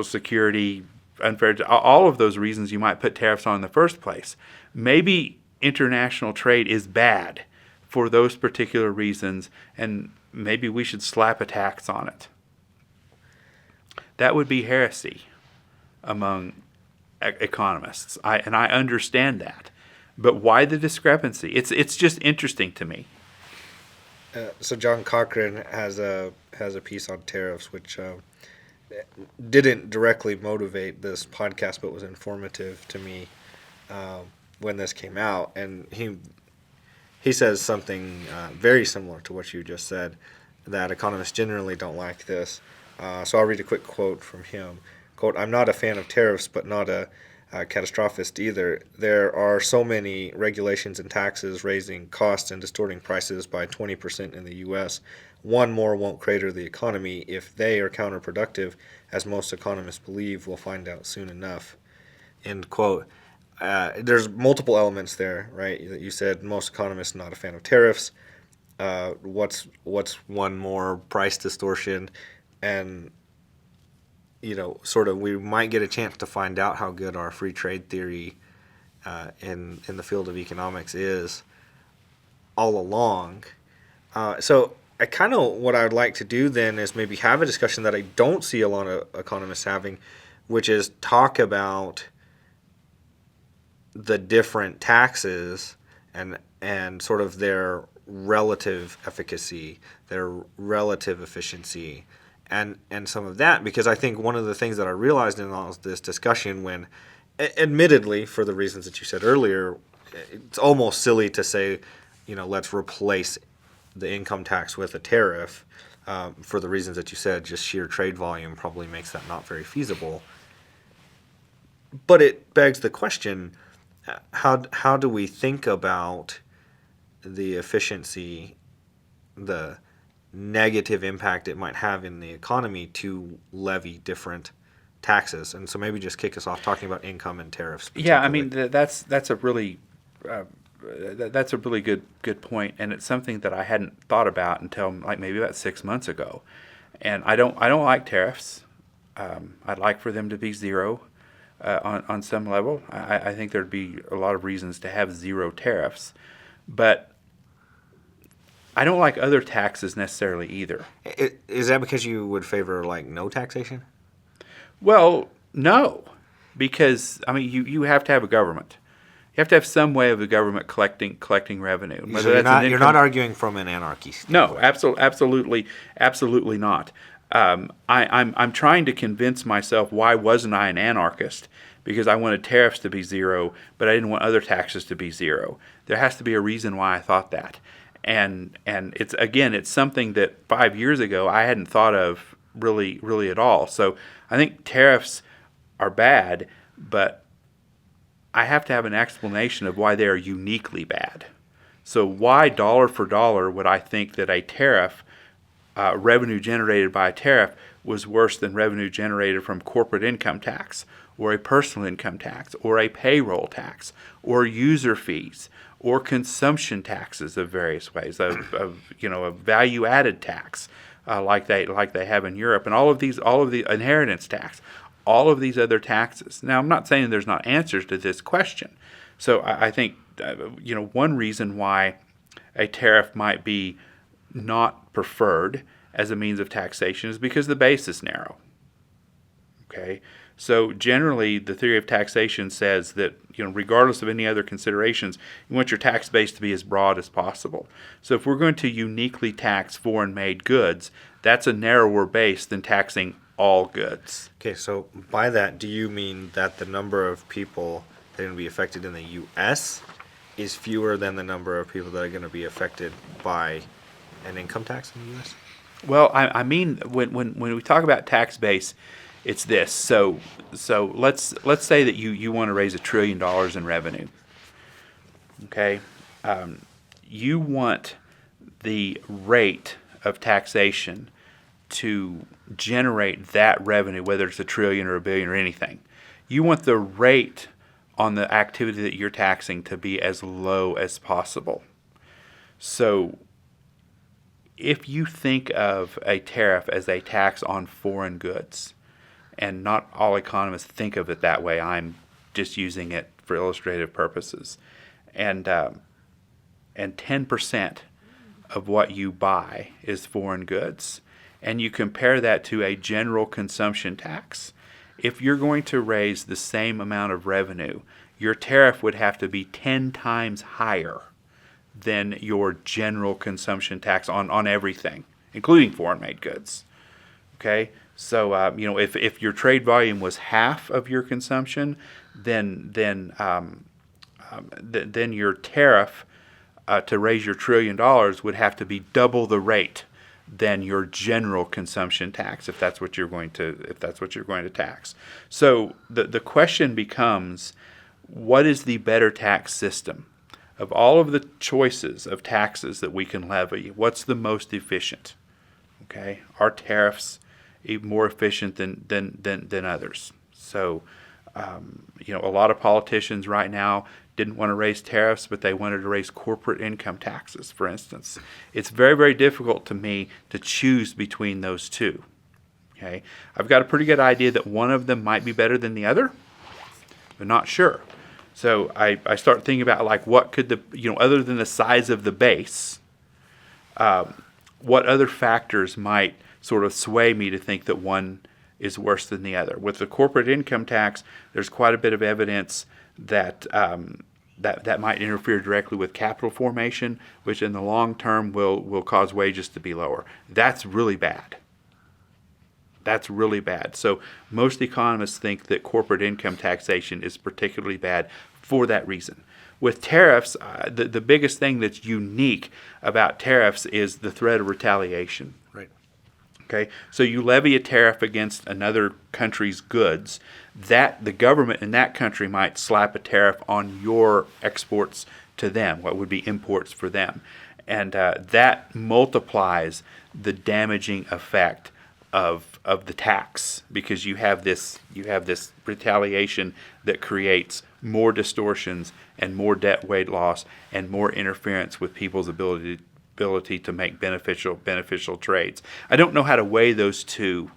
security, unfair, all of those reasons you might put tariffs on in the first place. Maybe international trade is bad for those particular reasons, and maybe we should slap a tax on it. That would be heresy among economists, and I understand that. But why the discrepancy? It's just interesting to me. So John Cochran has a piece on tariffs, which didn't directly motivate this podcast, but was informative to me when this came out. And he says something very similar to what you just said, that economists generally don't like this. So I'll read a quick quote from him. Quote, "I'm not a fan of tariffs, but not a catastrophist either. There are so many regulations and taxes raising costs and distorting prices by 20% in the U.S. One more won't crater the economy. If they are counterproductive, as most economists believe, we'll find out soon enough." End quote. There's multiple elements there, right? You said most economists not a fan of tariffs. What's one more price distortion? And sort of we might get a chance to find out how good our free trade theory in the field of economics is all along. So I kind of what I would like to do then is maybe have a discussion that I don't see a lot of economists having, which is talk about the different taxes and sort of their relative efficacy, their relative efficiency, and some of that. Because I think one of the things that I realized in all this discussion, when admittedly, for the reasons that you said earlier, it's almost silly to say, let's replace the income tax with a tariff. For the reasons that you said, just sheer trade volume probably makes that not very feasible. But it begs the question, how do we think about the efficiency, the negative impact it might have in the economy to levy different taxes? And so maybe just kick us off talking about income and tariffs. Yeah, I mean that's a really good point, and it's something that I hadn't thought about until like maybe about 6 months ago. And I don't like tariffs. I'd like for them to be zero on some level. I think there'd be a lot of reasons to have zero tariffs, but I don't like other taxes necessarily either. Is that because you would favor like no taxation? Well, no, because I mean you have to have a government. You have to have some way of the government collecting revenue. So you're not arguing from an anarchy standpoint. No, absolutely not. I'm trying to convince myself, why wasn't I an anarchist? Because I wanted tariffs to be zero, but I didn't want other taxes to be zero. There has to be a reason why I thought that. And it's something that 5 years ago I hadn't thought of really at all. So I think tariffs are bad, but I have to have an explanation of why they are uniquely bad. So why dollar for dollar would I think that a tariff, revenue generated by a tariff, was worse than revenue generated from corporate income tax, or a personal income tax, or a payroll tax, or user fees, or consumption taxes of various ways, a value-added tax like they have in Europe, and all of the inheritance tax, all of these other taxes. Now, I'm not saying there's not answers to this question. So I think one reason why a tariff might be not preferred as a means of taxation is because the base is narrow. Okay, so generally the theory of taxation says that regardless of any other considerations, you want your tax base to be as broad as possible. So if we're going to uniquely tax foreign-made goods, that's a narrower base than taxing all goods. Okay, so by that, do you mean that the number of people that are going to be affected in the U.S. is fewer than the number of people that are going to be affected by an income tax in the U.S.? Well, I mean, when we talk about tax base, it's this. So let's say that you want to raise $1 trillion in revenue. Okay, you want the rate of taxation to generate that revenue, whether it's $1 trillion or $1 billion or anything. You want the rate on the activity that you're taxing to be as low as possible. So if you think of a tariff as a tax on foreign goods, and not all economists think of it that way, I'm just using it for illustrative purposes, and 10% of what you buy is foreign goods, and you compare that to a general consumption tax, if you're going to raise the same amount of revenue, your tariff would have to be 10 times higher than your general consumption tax on everything, including foreign-made goods. Okay, so if your trade volume was half of your consumption, then your tariff to raise your $1 trillion would have to be double the rate than your general consumption tax, if that's what you're going to tax. So the question becomes, what is the better tax system? Of all of the choices of taxes that we can levy, what's the most efficient? Okay, are tariffs more efficient than others? So, a lot of politicians right now didn't want to raise tariffs, but they wanted to raise corporate income taxes, for instance. It's very, very difficult to me to choose between those two. Okay, I've got a pretty good idea that one of them might be better than the other, but not sure. So I start thinking about, like, what could other than the size of the base, what other factors might sort of sway me to think that one is worse than the other. With the corporate income tax, there's quite a bit of evidence that that might interfere directly with capital formation, which in the long term will cause wages to be lower. That's really bad. That's really bad. So most economists think that corporate income taxation is particularly bad for that reason. With tariffs, the biggest thing that's unique about tariffs is the threat of retaliation. Right. Okay, so you levy a tariff against another country's goods, that the government in that country might slap a tariff on your exports to them, what would be imports for them, and that multiplies the damaging effect of the tax, because you have this retaliation that creates more distortions and more debt weight loss and more interference with people's ability to make beneficial trades. I don't know how to weigh those two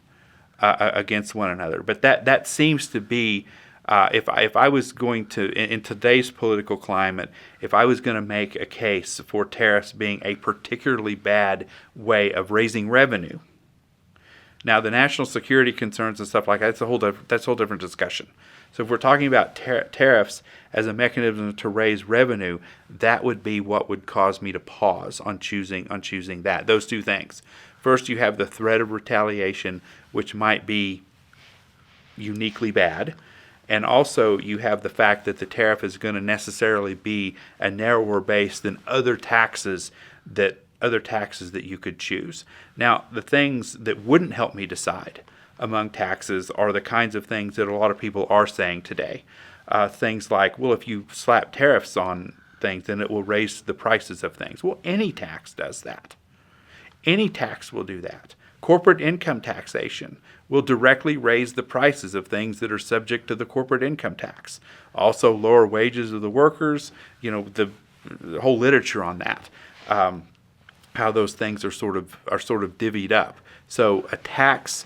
against one another, but that seems to be if I was going to, in today's political climate, if I was going to make a case for tariffs being a particularly bad way of raising revenue. Now, the national security concerns and stuff like that, that's a whole different discussion. So if we're talking about tariffs as a mechanism to raise revenue, that would be what would cause me to pause on choosing that. Those two things. First, you have the threat of retaliation, which might be uniquely bad. And also, you have the fact that the tariff is going to necessarily be a narrower base than other taxes that you could choose. Now, the things that wouldn't help me decide among taxes are the kinds of things that a lot of people are saying today. Things like, well, if you slap tariffs on things, then it will raise the prices of things. Well, any tax does that. Any tax will do that. Corporate income taxation will directly raise the prices of things that are subject to the corporate income tax. Also, lower wages of the workers. The whole literature on that. How those things are sort of divvied up. So a tax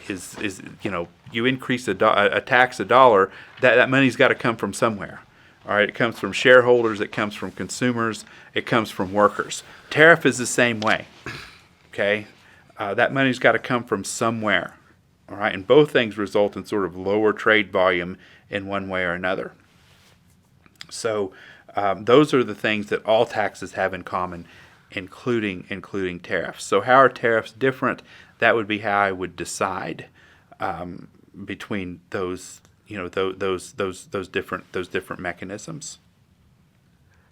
is you increase a tax $1, that money's got to come from somewhere. All right, it comes from shareholders, it comes from consumers, it comes from workers. Tariff is the same way. Okay, that money's got to come from somewhere. All right, and both things result in sort of lower trade volume in one way or another. So those are the things that all taxes have in common, including tariffs. So how are tariffs different? That would be how I would decide between those different mechanisms.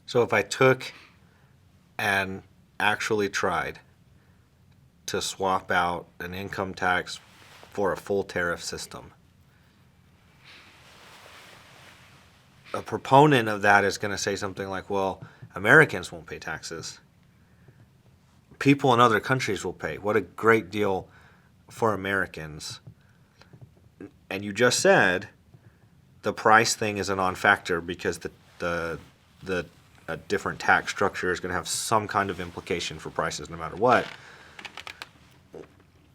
So if I took and actually tried to swap out an income tax for a full tariff system, a proponent of that is going to say something like, well, Americans won't pay taxes. People in other countries will pay. What a great deal for Americans. And you just said the price thing is a non-factor because the different tax structure is going to have some kind of implication for prices no matter what.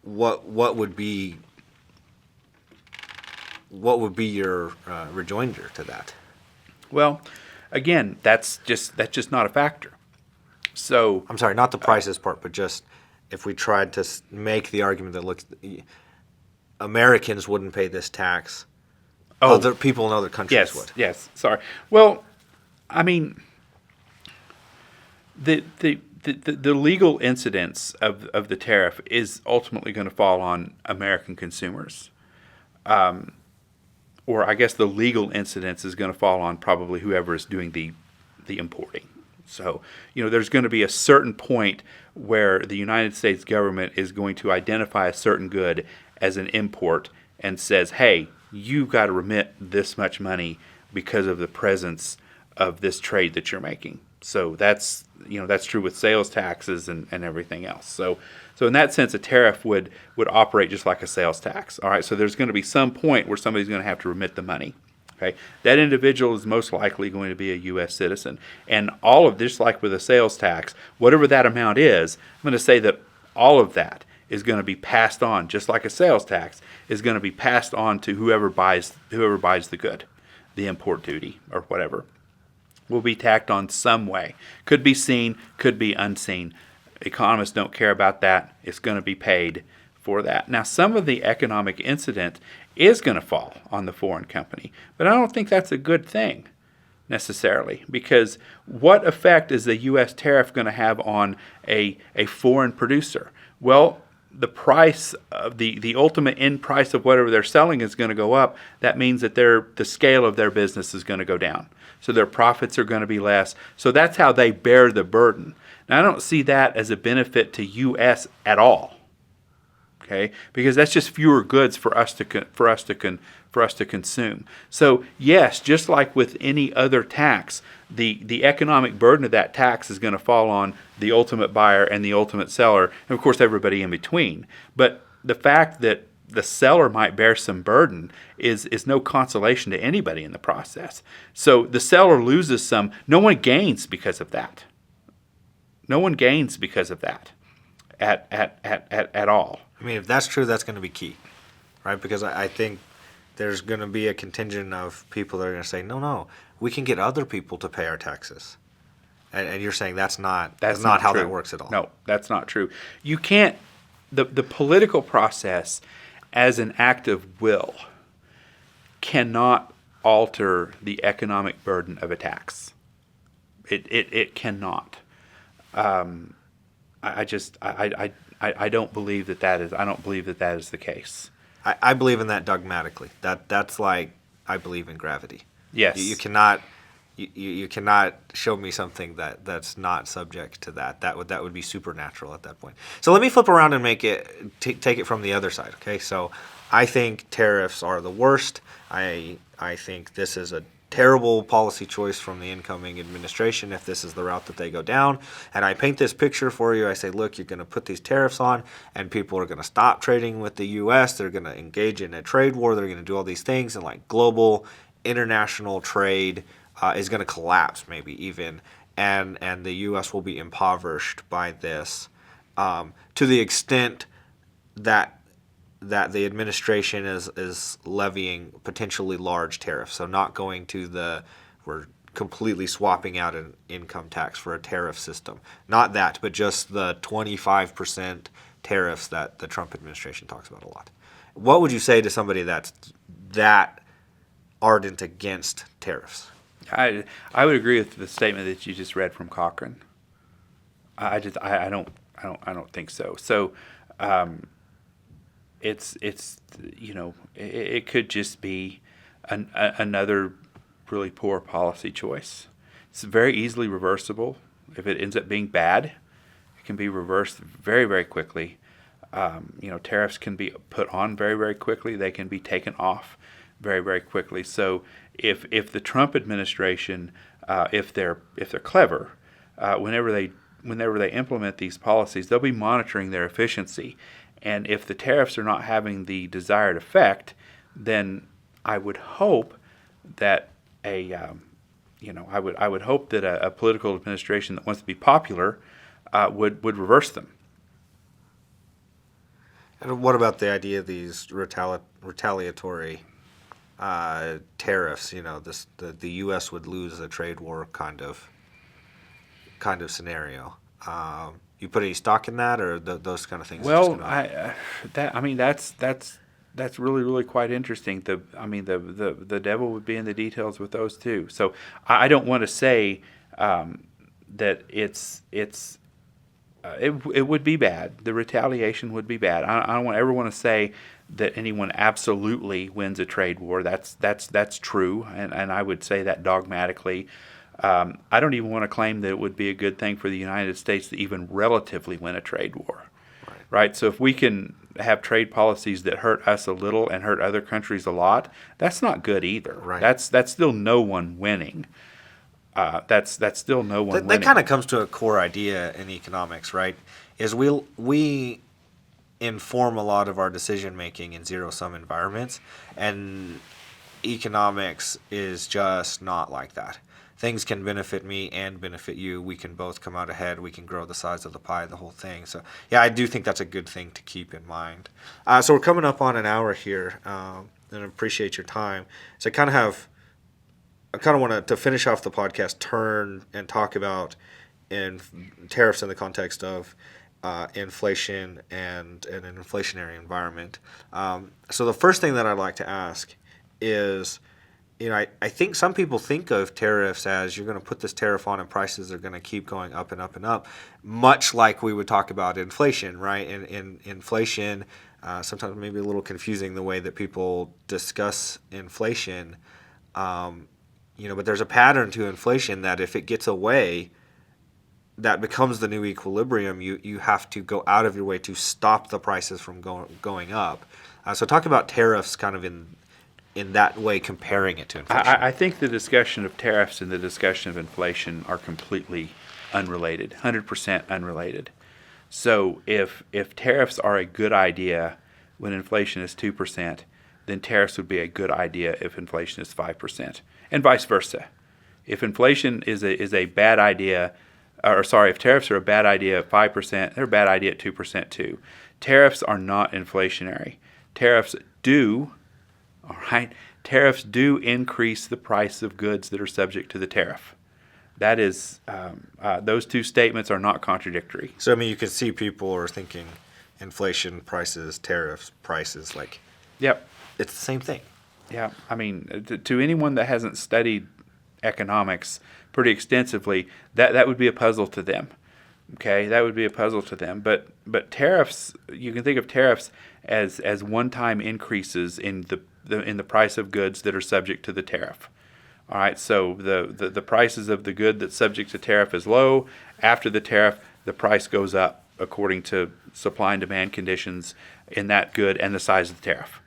What would be your rejoinder to that? Well, again, that's just not a factor. So I'm sorry, not the prices part, but just if we tried to make the argument that Americans wouldn't pay this tax, other people in other countries would. Yes, sorry. Well, I mean, the legal incidence of the tariff is ultimately going to fall on American consumers. Or I guess the legal incidence is going to fall on probably whoever is doing the importing. So, there's going to be a certain point where the United States government is going to identify a certain good as an import and says, hey, you've got to remit this much money because of the presence of this trade that you're making. So that's true with sales taxes and everything else. So in that sense, a tariff would operate just like a sales tax. All right, so there's going to be some point where somebody's going to have to remit the money. Okay, that individual is most likely going to be a U.S. citizen. And all of this, like with a sales tax, whatever that amount is, I'm going to say that all of that is going to be passed on, just like a sales tax, is going to be passed on to whoever buys the good, the import duty or whatever, will be tacked on some way. Could be seen, could be unseen. Economists don't care about that. It's going to be paid for that. Now, some of the economic incident is going to fall on the foreign company, but I don't think that's a good thing necessarily, because what effect is the U.S. tariff going to have on a foreign producer? Well, the price of the ultimate end price of whatever they're selling is going to go up. That means that the scale of their business is going to go down. So their profits are going to be less. So that's how they bear the burden. Now, I don't see that as a benefit to U.S. at all. Okay, because that's just fewer goods for us to consume. So yes, just like with any other tax, the economic burden of that tax is going to fall on the ultimate buyer and the ultimate seller, and of course everybody in between. But the fact that the seller might bear some burden is no consolation to anybody in the process. So the seller loses some. No one gains because of that. No one gains because of that at all. I mean, if that's true, that's going to be key, right? Because I think there's going to be a contingent of people that are going to say, no, we can get other people to pay our taxes. And you're saying that's not how true. That works at all. No, that's not true. You can't, the political process as an act of will cannot alter the economic burden of a tax. It cannot. I don't believe that is. I don't believe that is the case. I believe in that dogmatically. That's like I believe in gravity. Yes. You cannot you cannot show me something that's not subject to that. That would be supernatural at that point. So let me flip around and make it take it from the other side. Okay. So I think tariffs are the worst. I think this is a terrible policy choice from the incoming administration if this is the route that they go down. And I paint this picture for you. I say, look, you're going to put these tariffs on and people are going to stop trading with the U.S. They're going to engage in a trade war. They're going to do all these things. And like global international trade is going to collapse maybe even. And the U.S. will be impoverished by this to the extent that the administration is levying potentially large tariffs. So not going to we're completely swapping out an income tax for a tariff system. Not that, but just the 25% tariffs that the Trump administration talks about a lot. What would you say to somebody that's that ardent against tariffs? I would agree with the statement that you just read from Cochrane. I don't think so. So it's it could just be another really poor policy choice. It's very easily reversible. If it ends up being bad, it can be reversed very, very quickly. Tariffs can be put on very, very quickly. They can be taken off very, very quickly. So if the Trump administration, if they're clever, whenever they implement these policies, they'll be monitoring their efficiency. And if the tariffs are not having the desired effect, then I would hope that I would hope that a political administration that wants to be popular would reverse them. And what about the idea of these retaliatory tariffs? The U.S. would lose a trade war kind of scenario. You put any stock in that, or those kind of things? Well, that's really, really quite interesting. The devil would be in the details with those too. So I don't want to say that it would be bad. The retaliation would be bad. I don't ever want to say that anyone absolutely wins a trade war. That's true, and I would say that dogmatically. I don't even want to claim that it would be a good thing for the United States to even relatively win a trade war. Right? So if we can have trade policies that hurt us a little and hurt other countries a lot, that's not good either. Right. That's still no one winning. That's still no one winning. That kind of comes to a core idea in economics, right? Is we inform a lot of our decision making in zero-sum environments, and economics is just not like that. Things can benefit me and benefit you. We can both come out ahead. We can grow the size of the pie, the whole thing. So, yeah, I do think that's a good thing to keep in mind. So we're coming up on an hour here, and I appreciate your time. So I kind of want to finish off the podcast, turn and talk about tariffs in the context of inflation and an inflationary environment. So the first thing that I'd like to ask is, I think some people think of tariffs as you're going to put this tariff on and prices are going to keep going up and up and up, much like we would talk about inflation, right? In inflation, sometimes maybe a little confusing the way that people discuss inflation, but there's a pattern to inflation that if it gets away, that becomes the new equilibrium. You have to go out of your way to stop the prices from going up. So talk about tariffs kind of in that way, comparing it to inflation. I think the discussion of tariffs and the discussion of inflation are completely unrelated, 100% unrelated. So if tariffs are a good idea when inflation is 2%, then tariffs would be a good idea if inflation is 5%, and vice versa. If inflation is a bad idea, if tariffs are a bad idea at 5%, they're a bad idea at 2% too. Tariffs are not inflationary. Tariffs do increase the price of goods that are subject to the tariff. That is, those two statements are not contradictory. So, you can see people are thinking inflation prices, tariffs prices, like, yep, it's the same thing. Yeah, to anyone that hasn't studied economics pretty extensively, that would be a puzzle to them. Okay, that would be a puzzle to them. But tariffs, you can think of tariffs as one-time increases in the price of goods that are subject to the tariff. All right, so the prices of the good that's subject to tariff is low. After the tariff, the price goes up according to supply and demand conditions in that good and the size of the tariff.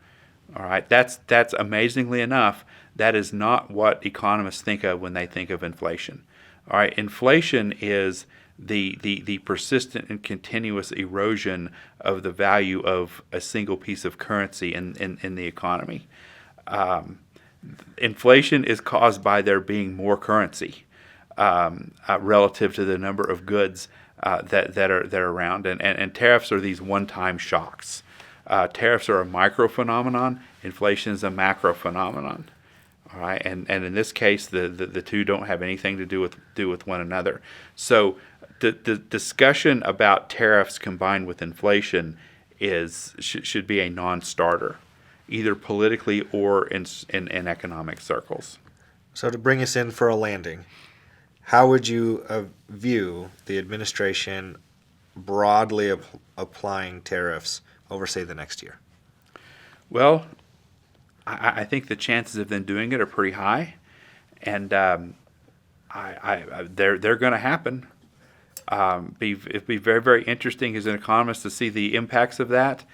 All right, that's amazingly enough, that is not what economists think of when they think of inflation. All right, inflation is the persistent and continuous erosion of the value of a single piece of currency in the economy. Inflation is caused by there being more currency relative to the number of goods that are around, and tariffs are these one-time shocks. Tariffs are a micro phenomenon. Inflation is a macro phenomenon. All right, and in this case, the two don't have anything to do with one another. So the discussion about tariffs combined with inflation should be a non-starter, either politically or in economic circles. So to bring us in for a landing, how would you view the administration broadly applying tariffs over, say, the next year? Well, I think the chances of them doing it are pretty high, and they're going to happen. It'd be very, very interesting as an economist to see the impacts of that,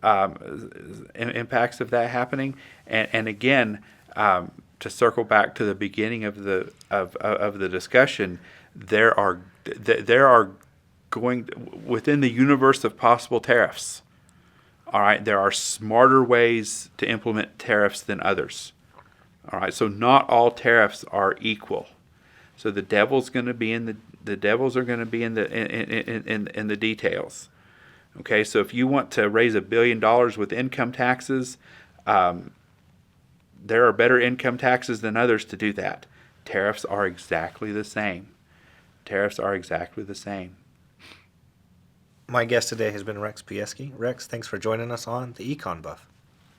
happening. And again, to circle back to the beginning of the discussion, there are going within the universe of possible tariffs. All right, there are smarter ways to implement tariffs than others. All right, so not all tariffs are equal. So the devils are going to be in the details. Okay, so if you want to raise $1 billion with income taxes, there are better income taxes than others to do that. Tariffs are exactly the same. My guest today has been Rex Pjesky. Rex, thanks for joining us on the EconBuff.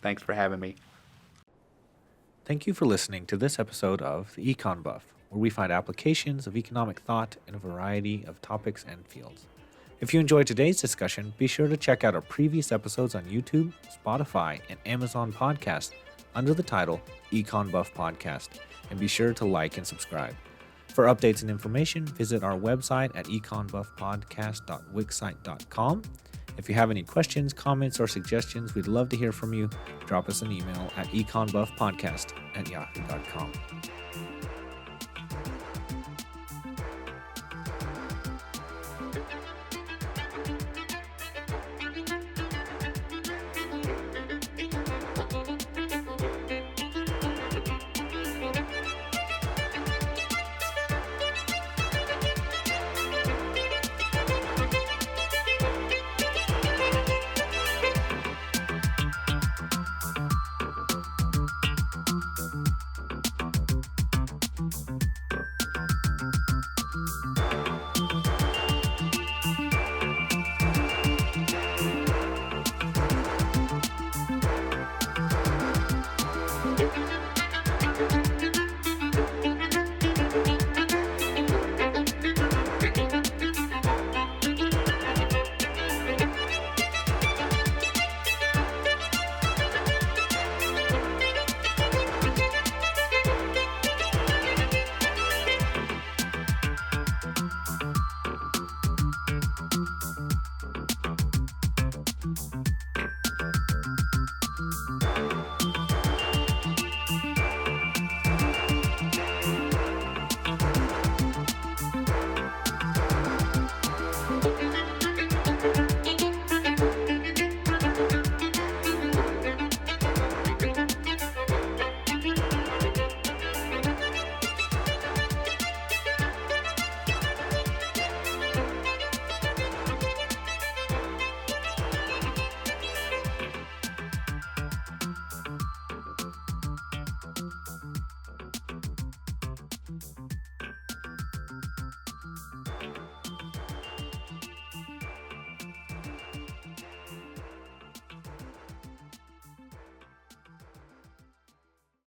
Thanks for having me. Thank you for listening to this episode of the EconBuff, where we find applications of economic thought in a variety of topics and fields. If you enjoyed today's discussion, be sure to check out our previous episodes on YouTube, Spotify, and Amazon Podcast under the title EconBuff Podcast, and be sure to like and subscribe. For updates and information, visit our website at econbuffpodcast.wixsite.com. If you have any questions, comments, or suggestions, we'd love to hear from you. Drop us an email at econbuffpodcast@yahoo.com.